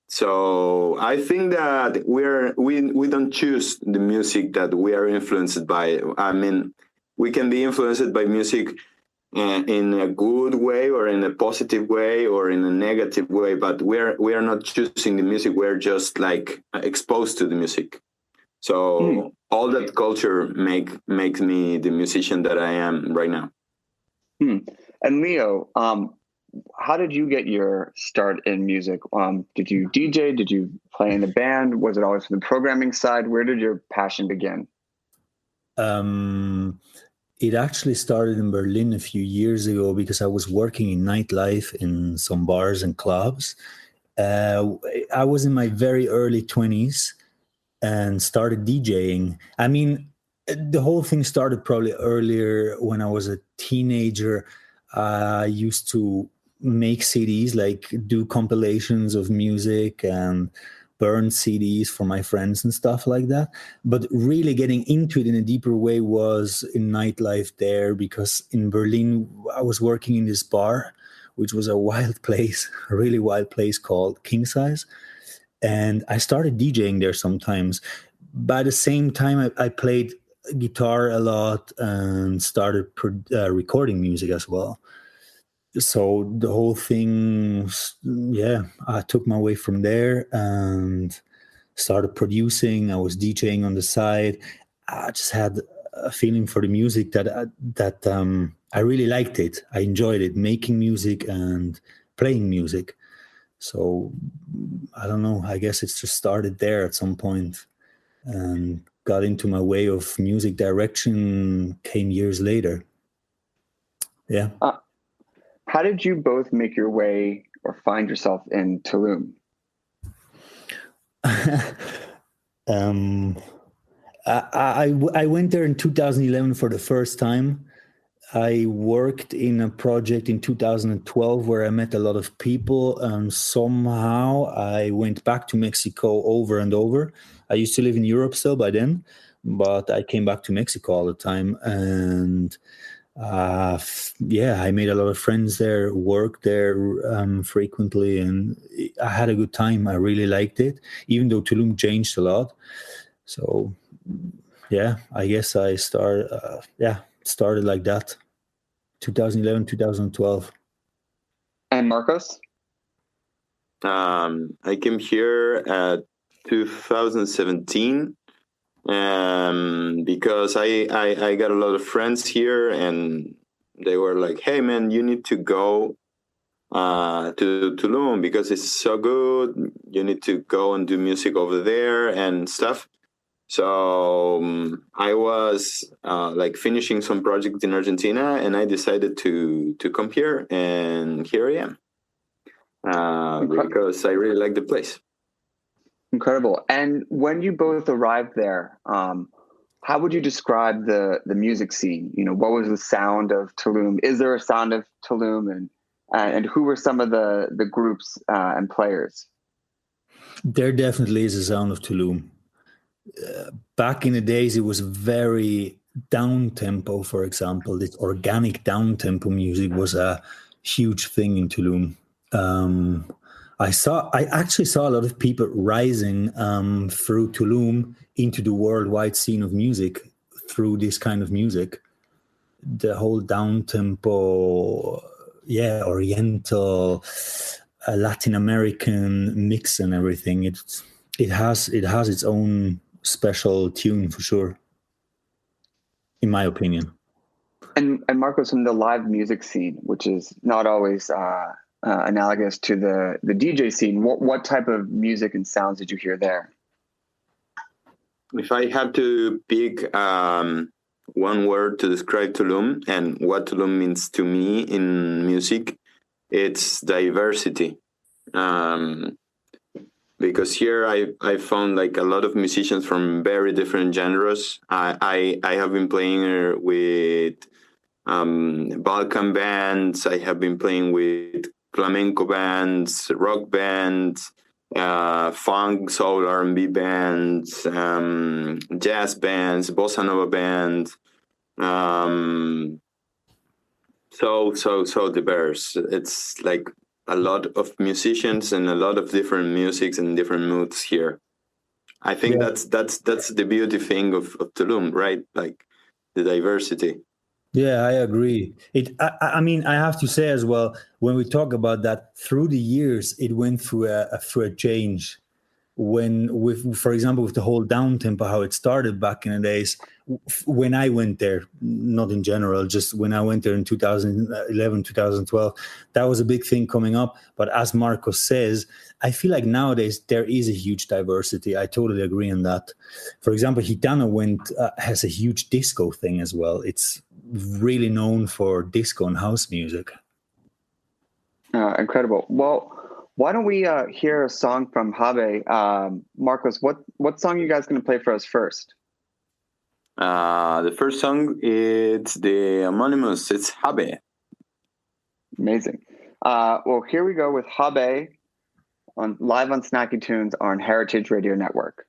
So I think that we don't choose the music that we are influenced by. I mean, we can be influenced by music in a good way, or in a positive way, or in a negative way, but we are not choosing the music. We're just like exposed to the music. So all that culture makes me the musician that I am right now. And Leo, how did you get your start in music? Did you DJ? Did you play in the band? Was it always from the programming side? Where did your passion begin? It actually started in Berlin a few years ago because I was working in nightlife in some bars and clubs. I was in my very early 20s and started DJing. I mean, the whole thing started probably earlier when I was a teenager. I used to make CDs, like do compilations of music and burn CDs for my friends and stuff like that. But really getting into it in a deeper way was in nightlife there, because in Berlin, I was working in this bar, which was a wild place, a really wild place called King Size. And I started DJing there sometimes. By the same time, I played guitar a lot and started recording music as well. So the whole thing, I took my way from there and started producing. I was DJing on the side. I just had a feeling for the music that I really liked it. I enjoyed it, making music and playing music. So I don't know. I guess it's just started there at some point and got into my way of music direction came years later. Yeah. How did you both make your way or find yourself in Tulum? I went there in 2011 for the first time. I worked in a project in 2012 where I met a lot of people, and somehow I went back to Mexico over and over. I used to live in Europe still by then, but I came back to Mexico all the time. And I made a lot of friends there, worked there frequently, and I had a good time. I really liked it, even though Tulum changed a lot. So, I guess I started like that, 2011, 2012. And Marcos? I came here at 2017 because I got a lot of friends here, and they were like, hey man, you need to go to Tulum because it's so good. You need to go and do music over there and stuff. So I was finishing some project in Argentina, and I decided to come here, and here I am because I really like the place. Incredible. And when you both arrived there, how would you describe the music scene? You know, what was the sound of Tulum? Is there a sound of Tulum, and who were some of the groups and players? There definitely is a sound of Tulum. Back in the days, it was very down tempo. For example, this organic down tempo music was a huge thing in Tulum. I actually saw a lot of people rising through Tulum into the worldwide scene of music through this kind of music. The whole down tempo, Oriental, Latin American mix and everything. It has its own special tune for sure, in my opinion. And Marcos, from the live music scene, which is not always analogous to the DJ scene, what type of music and sounds did you hear there? If I had to pick one word to describe Tulum and what Tulum means to me in music, it's diversity. Because here I found like a lot of musicians from very different genres. I have been playing with Balkan bands. I have been playing with flamenco bands, rock bands, funk, soul, R&B bands, jazz bands, bossa nova bands. So diverse. It's like a lot of musicians and a lot of different musics and different moods here. I think that's the beauty thing of Tulum, right? Like the diversity. Yeah, I agree. I mean, I have to say as well, when we talk about that, through the years, it went through a change. for example, with the whole down tempo, how it started back in the days, when I went there, not in general, just when I went there in 2011, 2012, that was a big thing coming up. But as Marcos says, I feel like nowadays there is a huge diversity. I totally agree on that. For example, Gitano has a huge disco thing as well. It's really known for disco and house music. Incredible. Well, why don't we hear a song from Håbe? Marcos, what song are you guys going to play for us first? The first song, it's the Anonymous. It's Håbe. Amazing. Well, here we go with Håbe live on Snacky Tunes on Heritage Radio Network.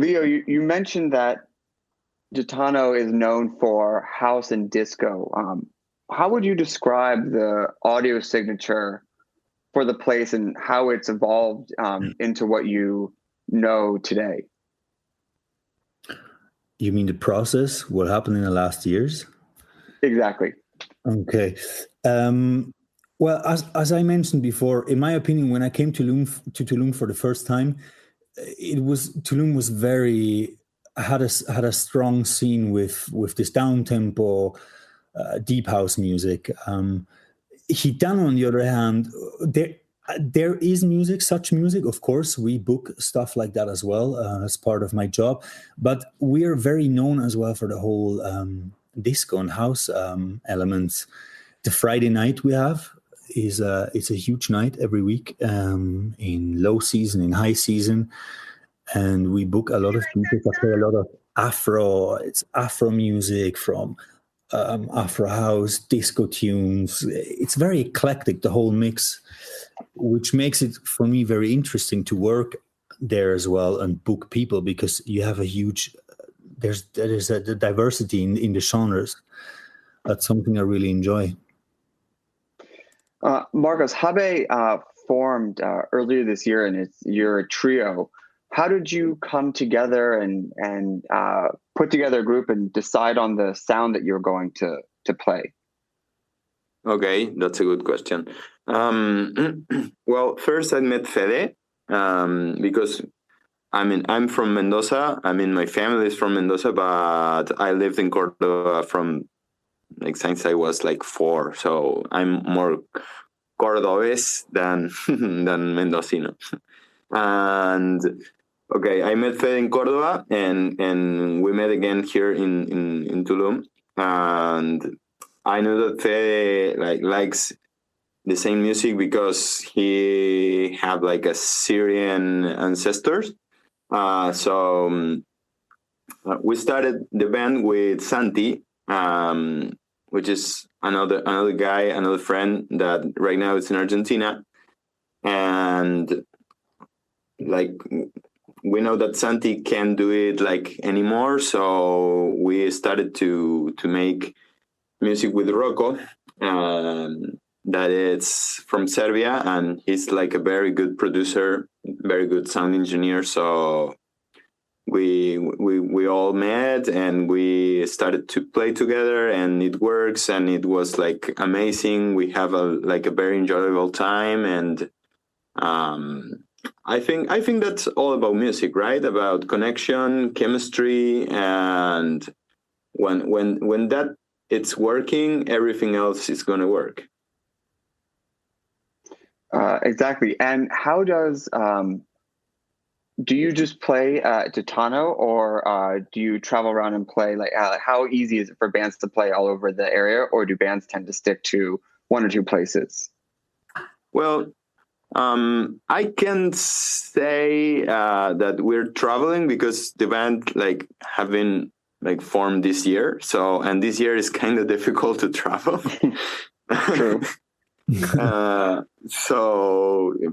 Leo, you mentioned that Gitano is known for house and disco. How would you describe the audio signature for the place and how it's evolved into what you know today? You mean the process? What happened in the last years? Exactly. Okay. Well, as I mentioned before, in my opinion, when I came to Tulum for the first time, Tulum was very had a strong scene with this down tempo, deep house music. Gitano, on the other hand, there is such music. Of course, we book stuff like that as well as part of my job. But we are very known as well for the whole disco and house elements. The Friday night we have it's a huge night every week in low season, in high season, and we book a lot of people that play a lot of Afro. It's Afro music from Afro house, disco tunes. It's very eclectic, the whole mix, which makes it for me very interesting to work there as well and book people, because you have a huge there's a diversity in the genres. That's something I really enjoy. Marcos, Habe formed earlier this year, and you're a trio. How did you come together and put together a group and decide on the sound that you're going to play? Okay, that's a good question. Well, first I met Fede because I'm from Mendoza. My family is from Mendoza, but I lived in Córdoba from since I was 4. So I'm more Cordobés than Mendocino. And okay, I met Fede in Córdoba, and we met again here in Tulum. And I know that Fede likes the same music because he had a Syrian ancestors. So we started the band with Santi, which is another guy, another friend that right now is in Argentina. And we know that Santi can't do it anymore, so we started to make music with Rocco, that is from Serbia, and he's a very good producer, very good sound engineer. So we all met and we started to play together, and it works, and it was amazing. We have a very enjoyable time, and I think that's all about music, right? About connection, chemistry, and when that it's working, everything else is going to work. Exactly. And how does do you just play at Gitano, or do you travel around and play? How easy is it for bands to play all over the area, or do bands tend to stick to one or two places? Well, I can say that we're traveling because the band have been formed this year. So, and this year is kind of difficult to travel. True.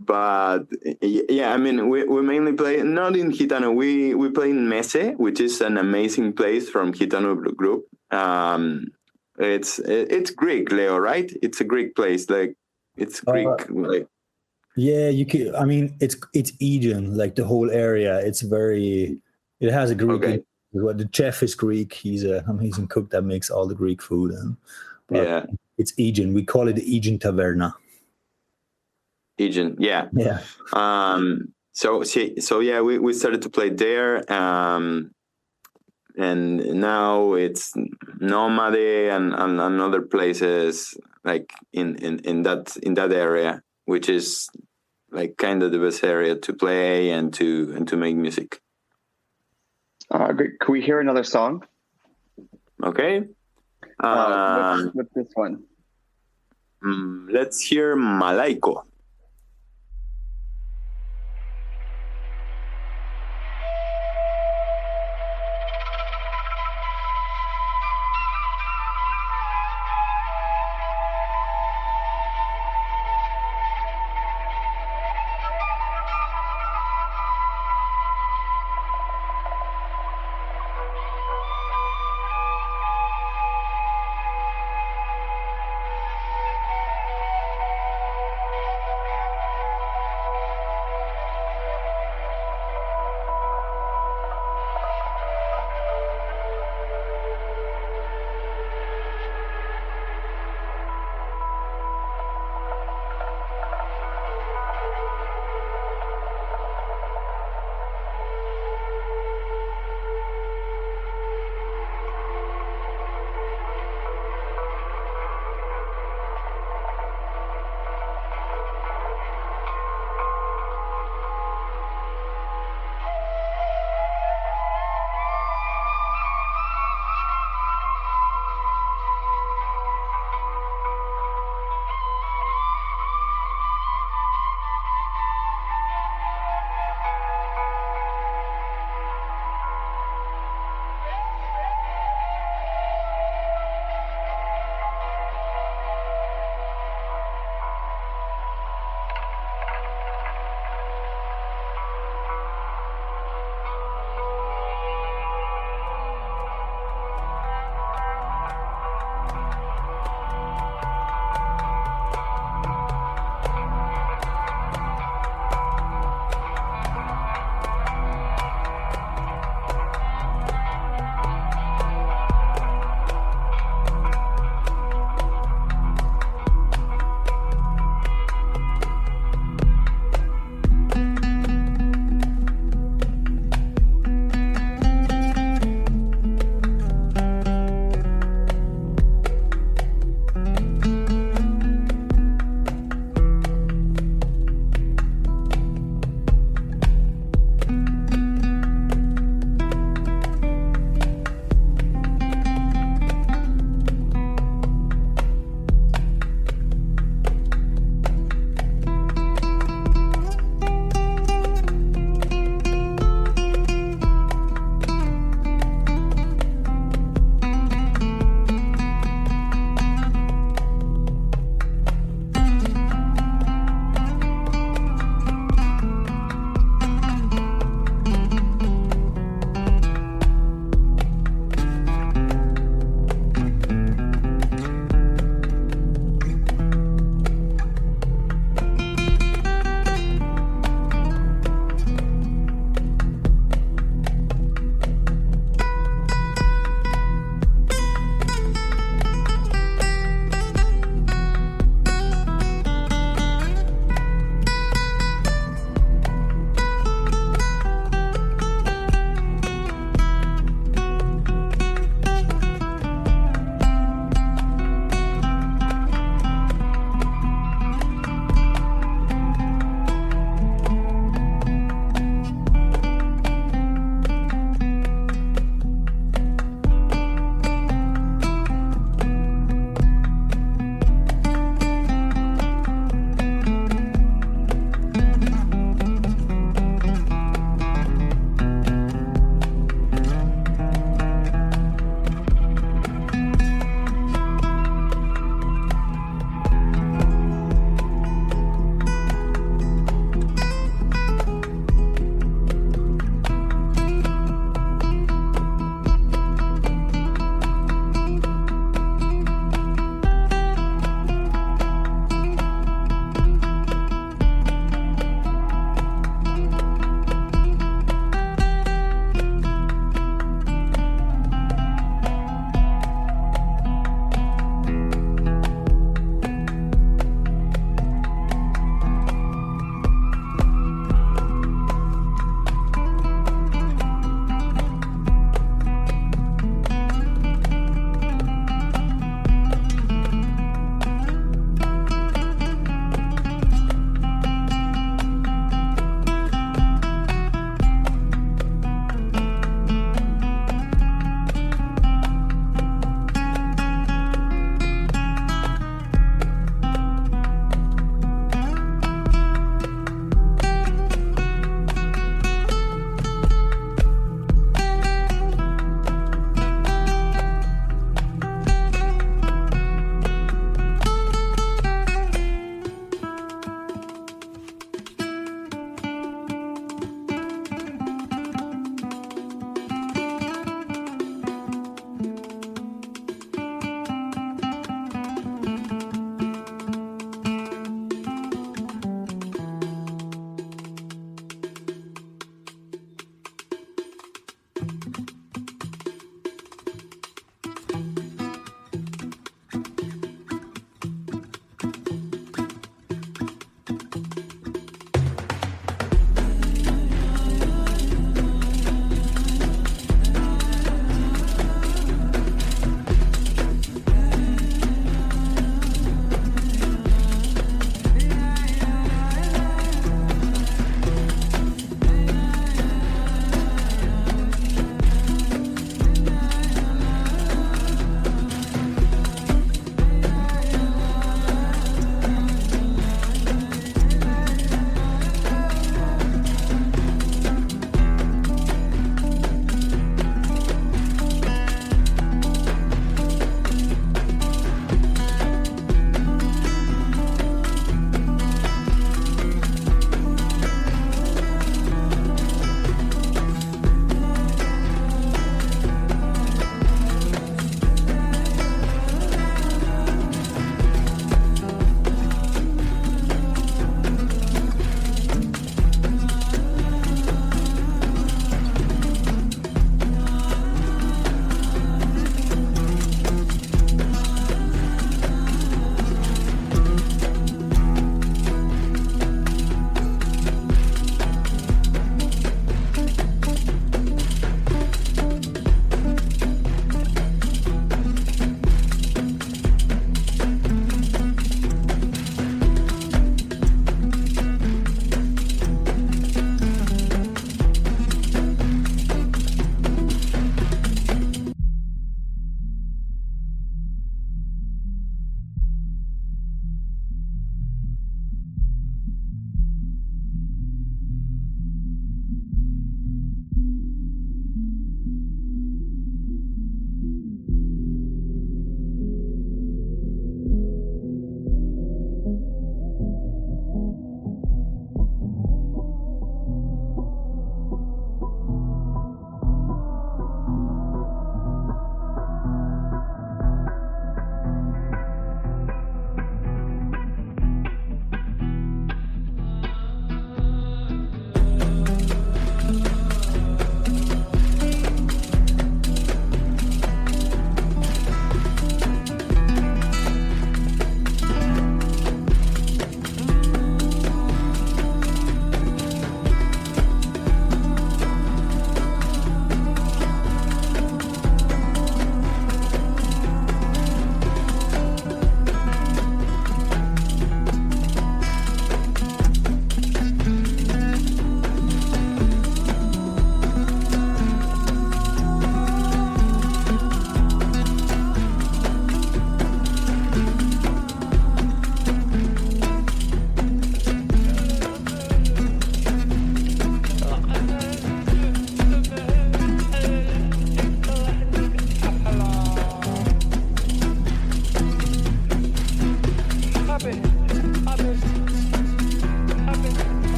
But yeah, we mainly play not in Gitano. We play in Mese, which is an amazing place from Gitano group. It's Greek, Leo, right? It's a Greek place. It's Greek. Yeah, you can. It's Aegean, the whole area. It has a Greek. Okay. The chef is Greek. He's an amazing cook that makes all the Greek food. Yeah. It's Aegean. We call it the Aegean Taverna. Aegean, yeah. Yeah. So yeah, we started to play there, and now it's Nomade and other places in that area, which is kind of the best area to play and to make music. Great. Can we hear another song? Okay. What's this one? Let's hear Malaiko.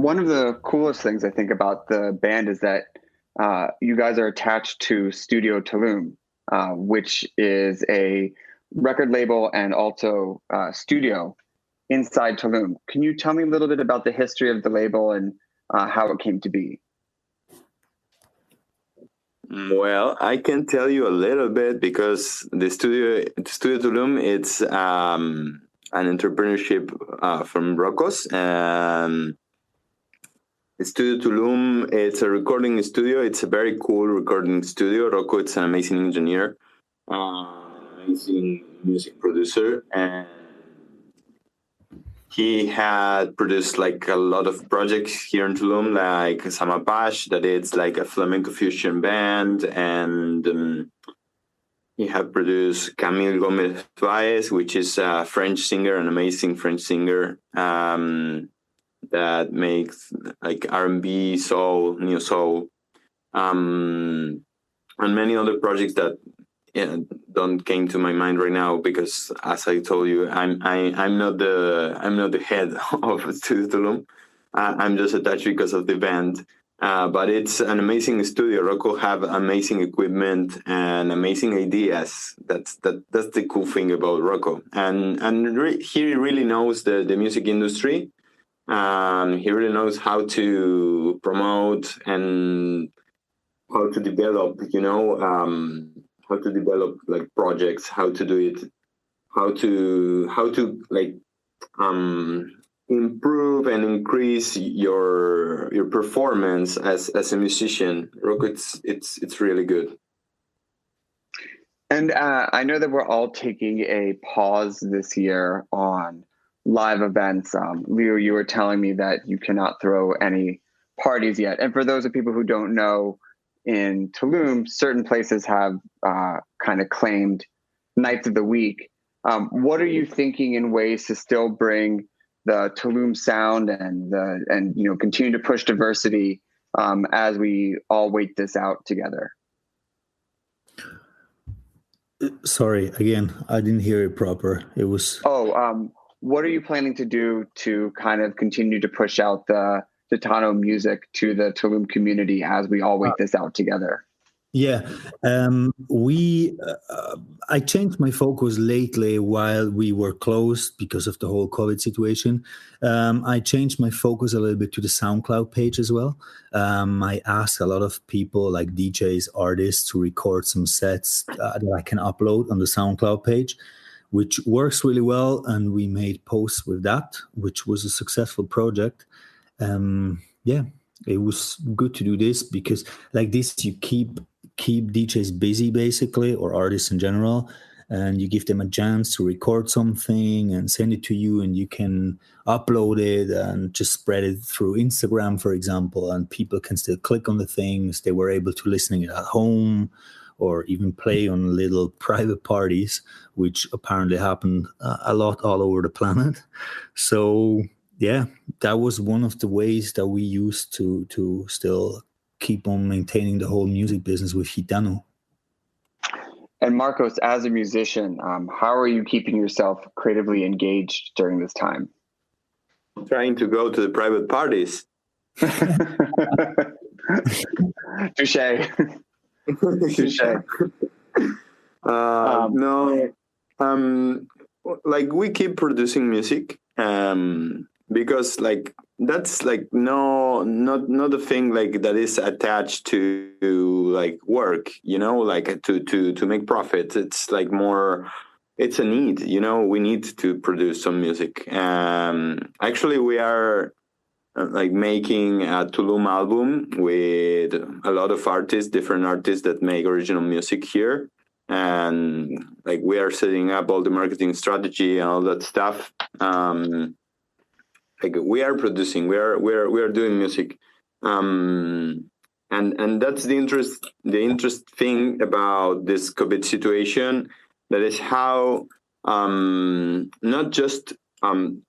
One of the coolest things I think about the band is that you guys are attached to Studio Tulum, which is a record label and also studio inside Tulum. Can you tell me a little bit about the history of the label and how it came to be? Well, I can tell you a little bit because the Studio Tulum, it's an entrepreneurship from Rocos. Studio Tulum, it's a recording studio. It's a very cool recording studio. Rocco, it's an amazing engineer, amazing music producer, and he had produced like a lot of projects here in Tulum, like Samapash, that it's like a flamenco fusion band, and he had produced Camille Gomez Baez, which is a French singer, an amazing French singer that makes like R&B, soul, neo soul, and many other projects that don't came to my mind right now because, as I told you, I'm not the head of Studio Tulum. I'm just attached because of the band. But it's an amazing studio. Rocco have amazing equipment and amazing ideas. That's the cool thing about Rocco. And he really knows the music industry. He really knows how to promote and how to develop, how to develop like projects, how to do it, how to like improve and increase your performance as a musician. Rocco, it's really good. And I know that we're all taking a pause this year on live events. Leo, you were telling me that you cannot throw any parties yet. And for those of people who don't know, in Tulum, certain places have kind of claimed nights of the week. What are you thinking in ways to still bring the Tulum sound and continue to push diversity as we all wait this out together? Sorry, again, I didn't hear it proper. It was... what are you planning to do to kind of continue to push out the Gitano music to the Tulum community as we all wait this out together? Yeah, I changed my focus lately while we were closed because of the whole COVID situation. I changed my focus a little bit to the SoundCloud page as well. I asked a lot of people like DJs, artists to record some sets that I can upload on the SoundCloud page, which works really well. And we made posts with that, which was a successful project. It was good to do this because like this, you keep DJs busy basically, or artists in general, and you give them a chance to record something and send it to you, and you can upload it and just spread it through Instagram, for example, and people can still click on the things. They were able to listen it at home or even play on little private parties, which apparently happened a lot all over the planet. So yeah, that was one of the ways that we used to still keep on maintaining the whole music business with Gitano. And Marcos, as a musician, how are you keeping yourself creatively engaged during this time? Trying to go to the private parties. Touché. Touché. Like we keep producing music. Because like that's like not a thing like that is attached to like work, like to make profit. It's like more, it's a need, we need to produce some music. Actually we are like making a Tulum album with a lot of different artists that make original music here. And like we are setting up all the marketing strategy and all that stuff. Like we are producing, we are doing music, and that's the interest thing about this COVID situation. That is how not just the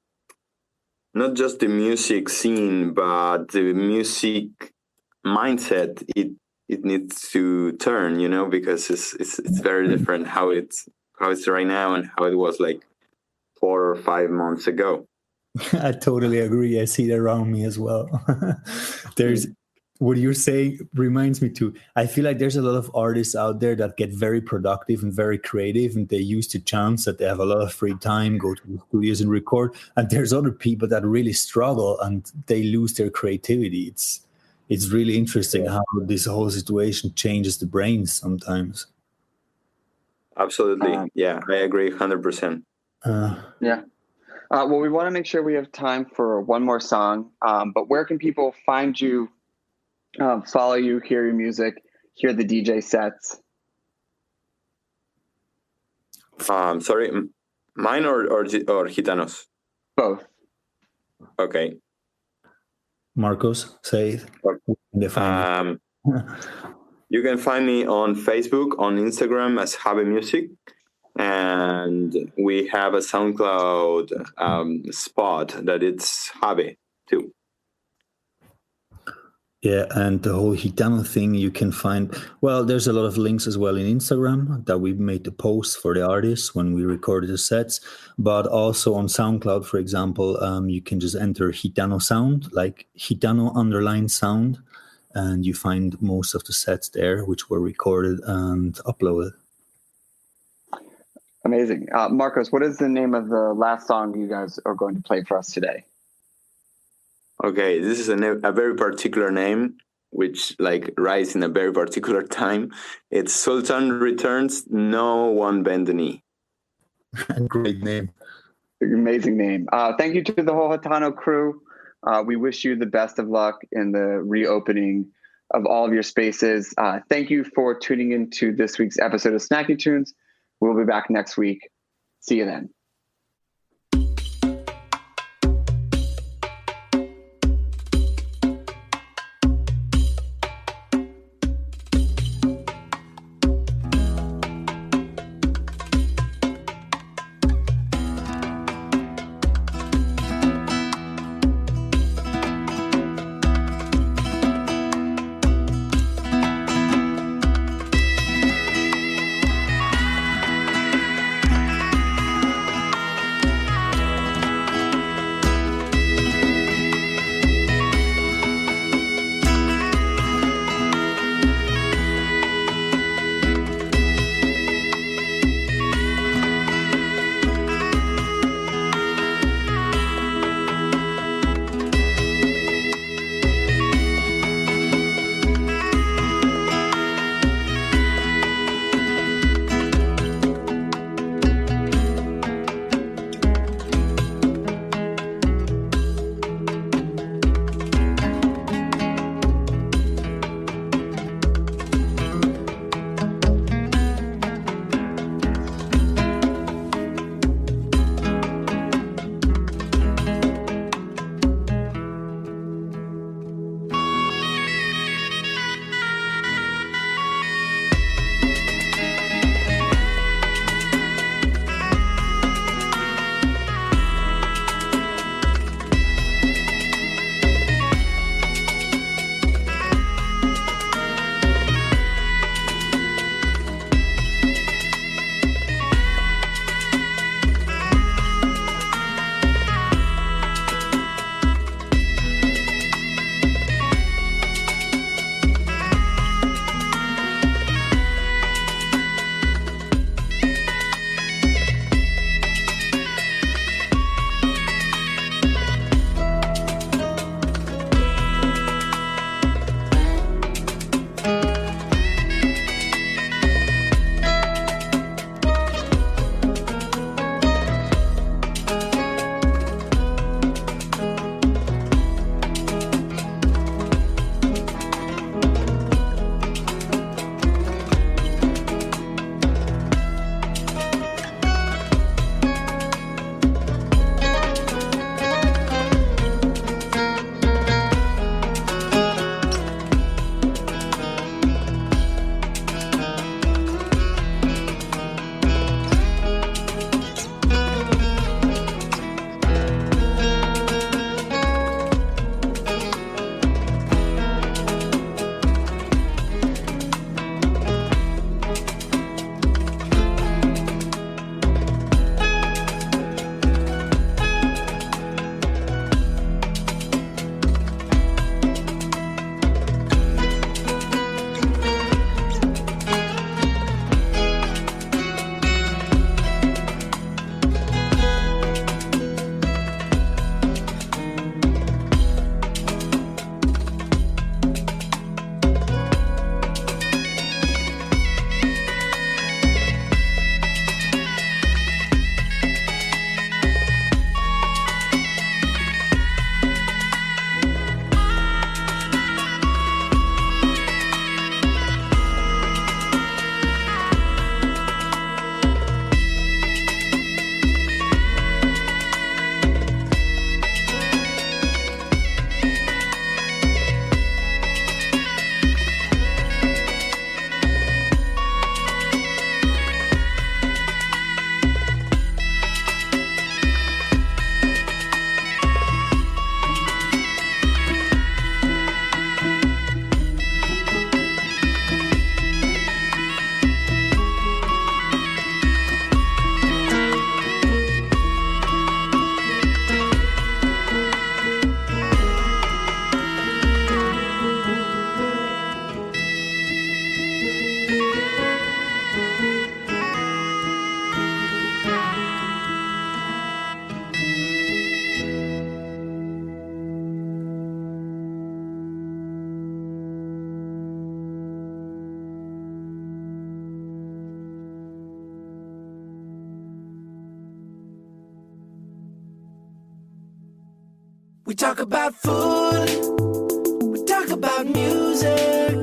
music scene, but the music mindset. It needs to turn, because it's very different how it's right now and how it was like 4 or 5 months ago. I totally agree. I see it around me as well. There's what you're saying reminds me too. I feel like there's a lot of artists out there that get very productive and very creative, and they use the chance that they have a lot of free time, go to the studios and record. And there's other people that really struggle and they lose their creativity. It's really interesting how this whole situation changes the brain sometimes. Absolutely. Yeah, I agree 100%. Yeah. Well, we want to make sure we have time for one more song. But where can people find you, follow you, hear your music, hear the DJ sets? Sorry, mine or Gitanos? Both. Okay. Marcos, say it. You can find me on Facebook, on Instagram as Håbe Music. And we have a SoundCloud spot that it's Håbe too. Yeah, and the whole Gitano thing you can find, well, there's a lot of links as well in Instagram that we made the posts for the artists when we recorded the sets, but also on SoundCloud, for example, you can just enter Gitano Sound, like Gitano _sound, and you find most of the sets there, which were recorded and uploaded. Amazing. Marcos, what is the name of the last song you guys are going to play for us today? Okay, this is a very particular name, which like writes in a very particular time. It's Sultan Returns, No One Bend the Knee. Great name. Amazing name. Thank you to the whole Gitano crew. We wish you the best of luck in the reopening of all of your spaces. Thank you for tuning into this week's episode of Snacky Tunes. We'll be back next week. See you then. We talk about food, we talk about music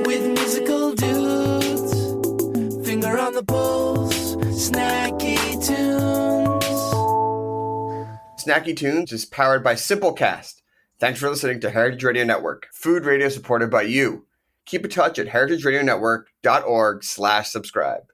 with musical dudes. Finger on the pulse, snacky tunes. Snacky Tunes is powered by Simplecast. Thanks for listening to Heritage Radio Network, food radio supported by you. Keep in touch at heritageradionetwork.org/subscribe.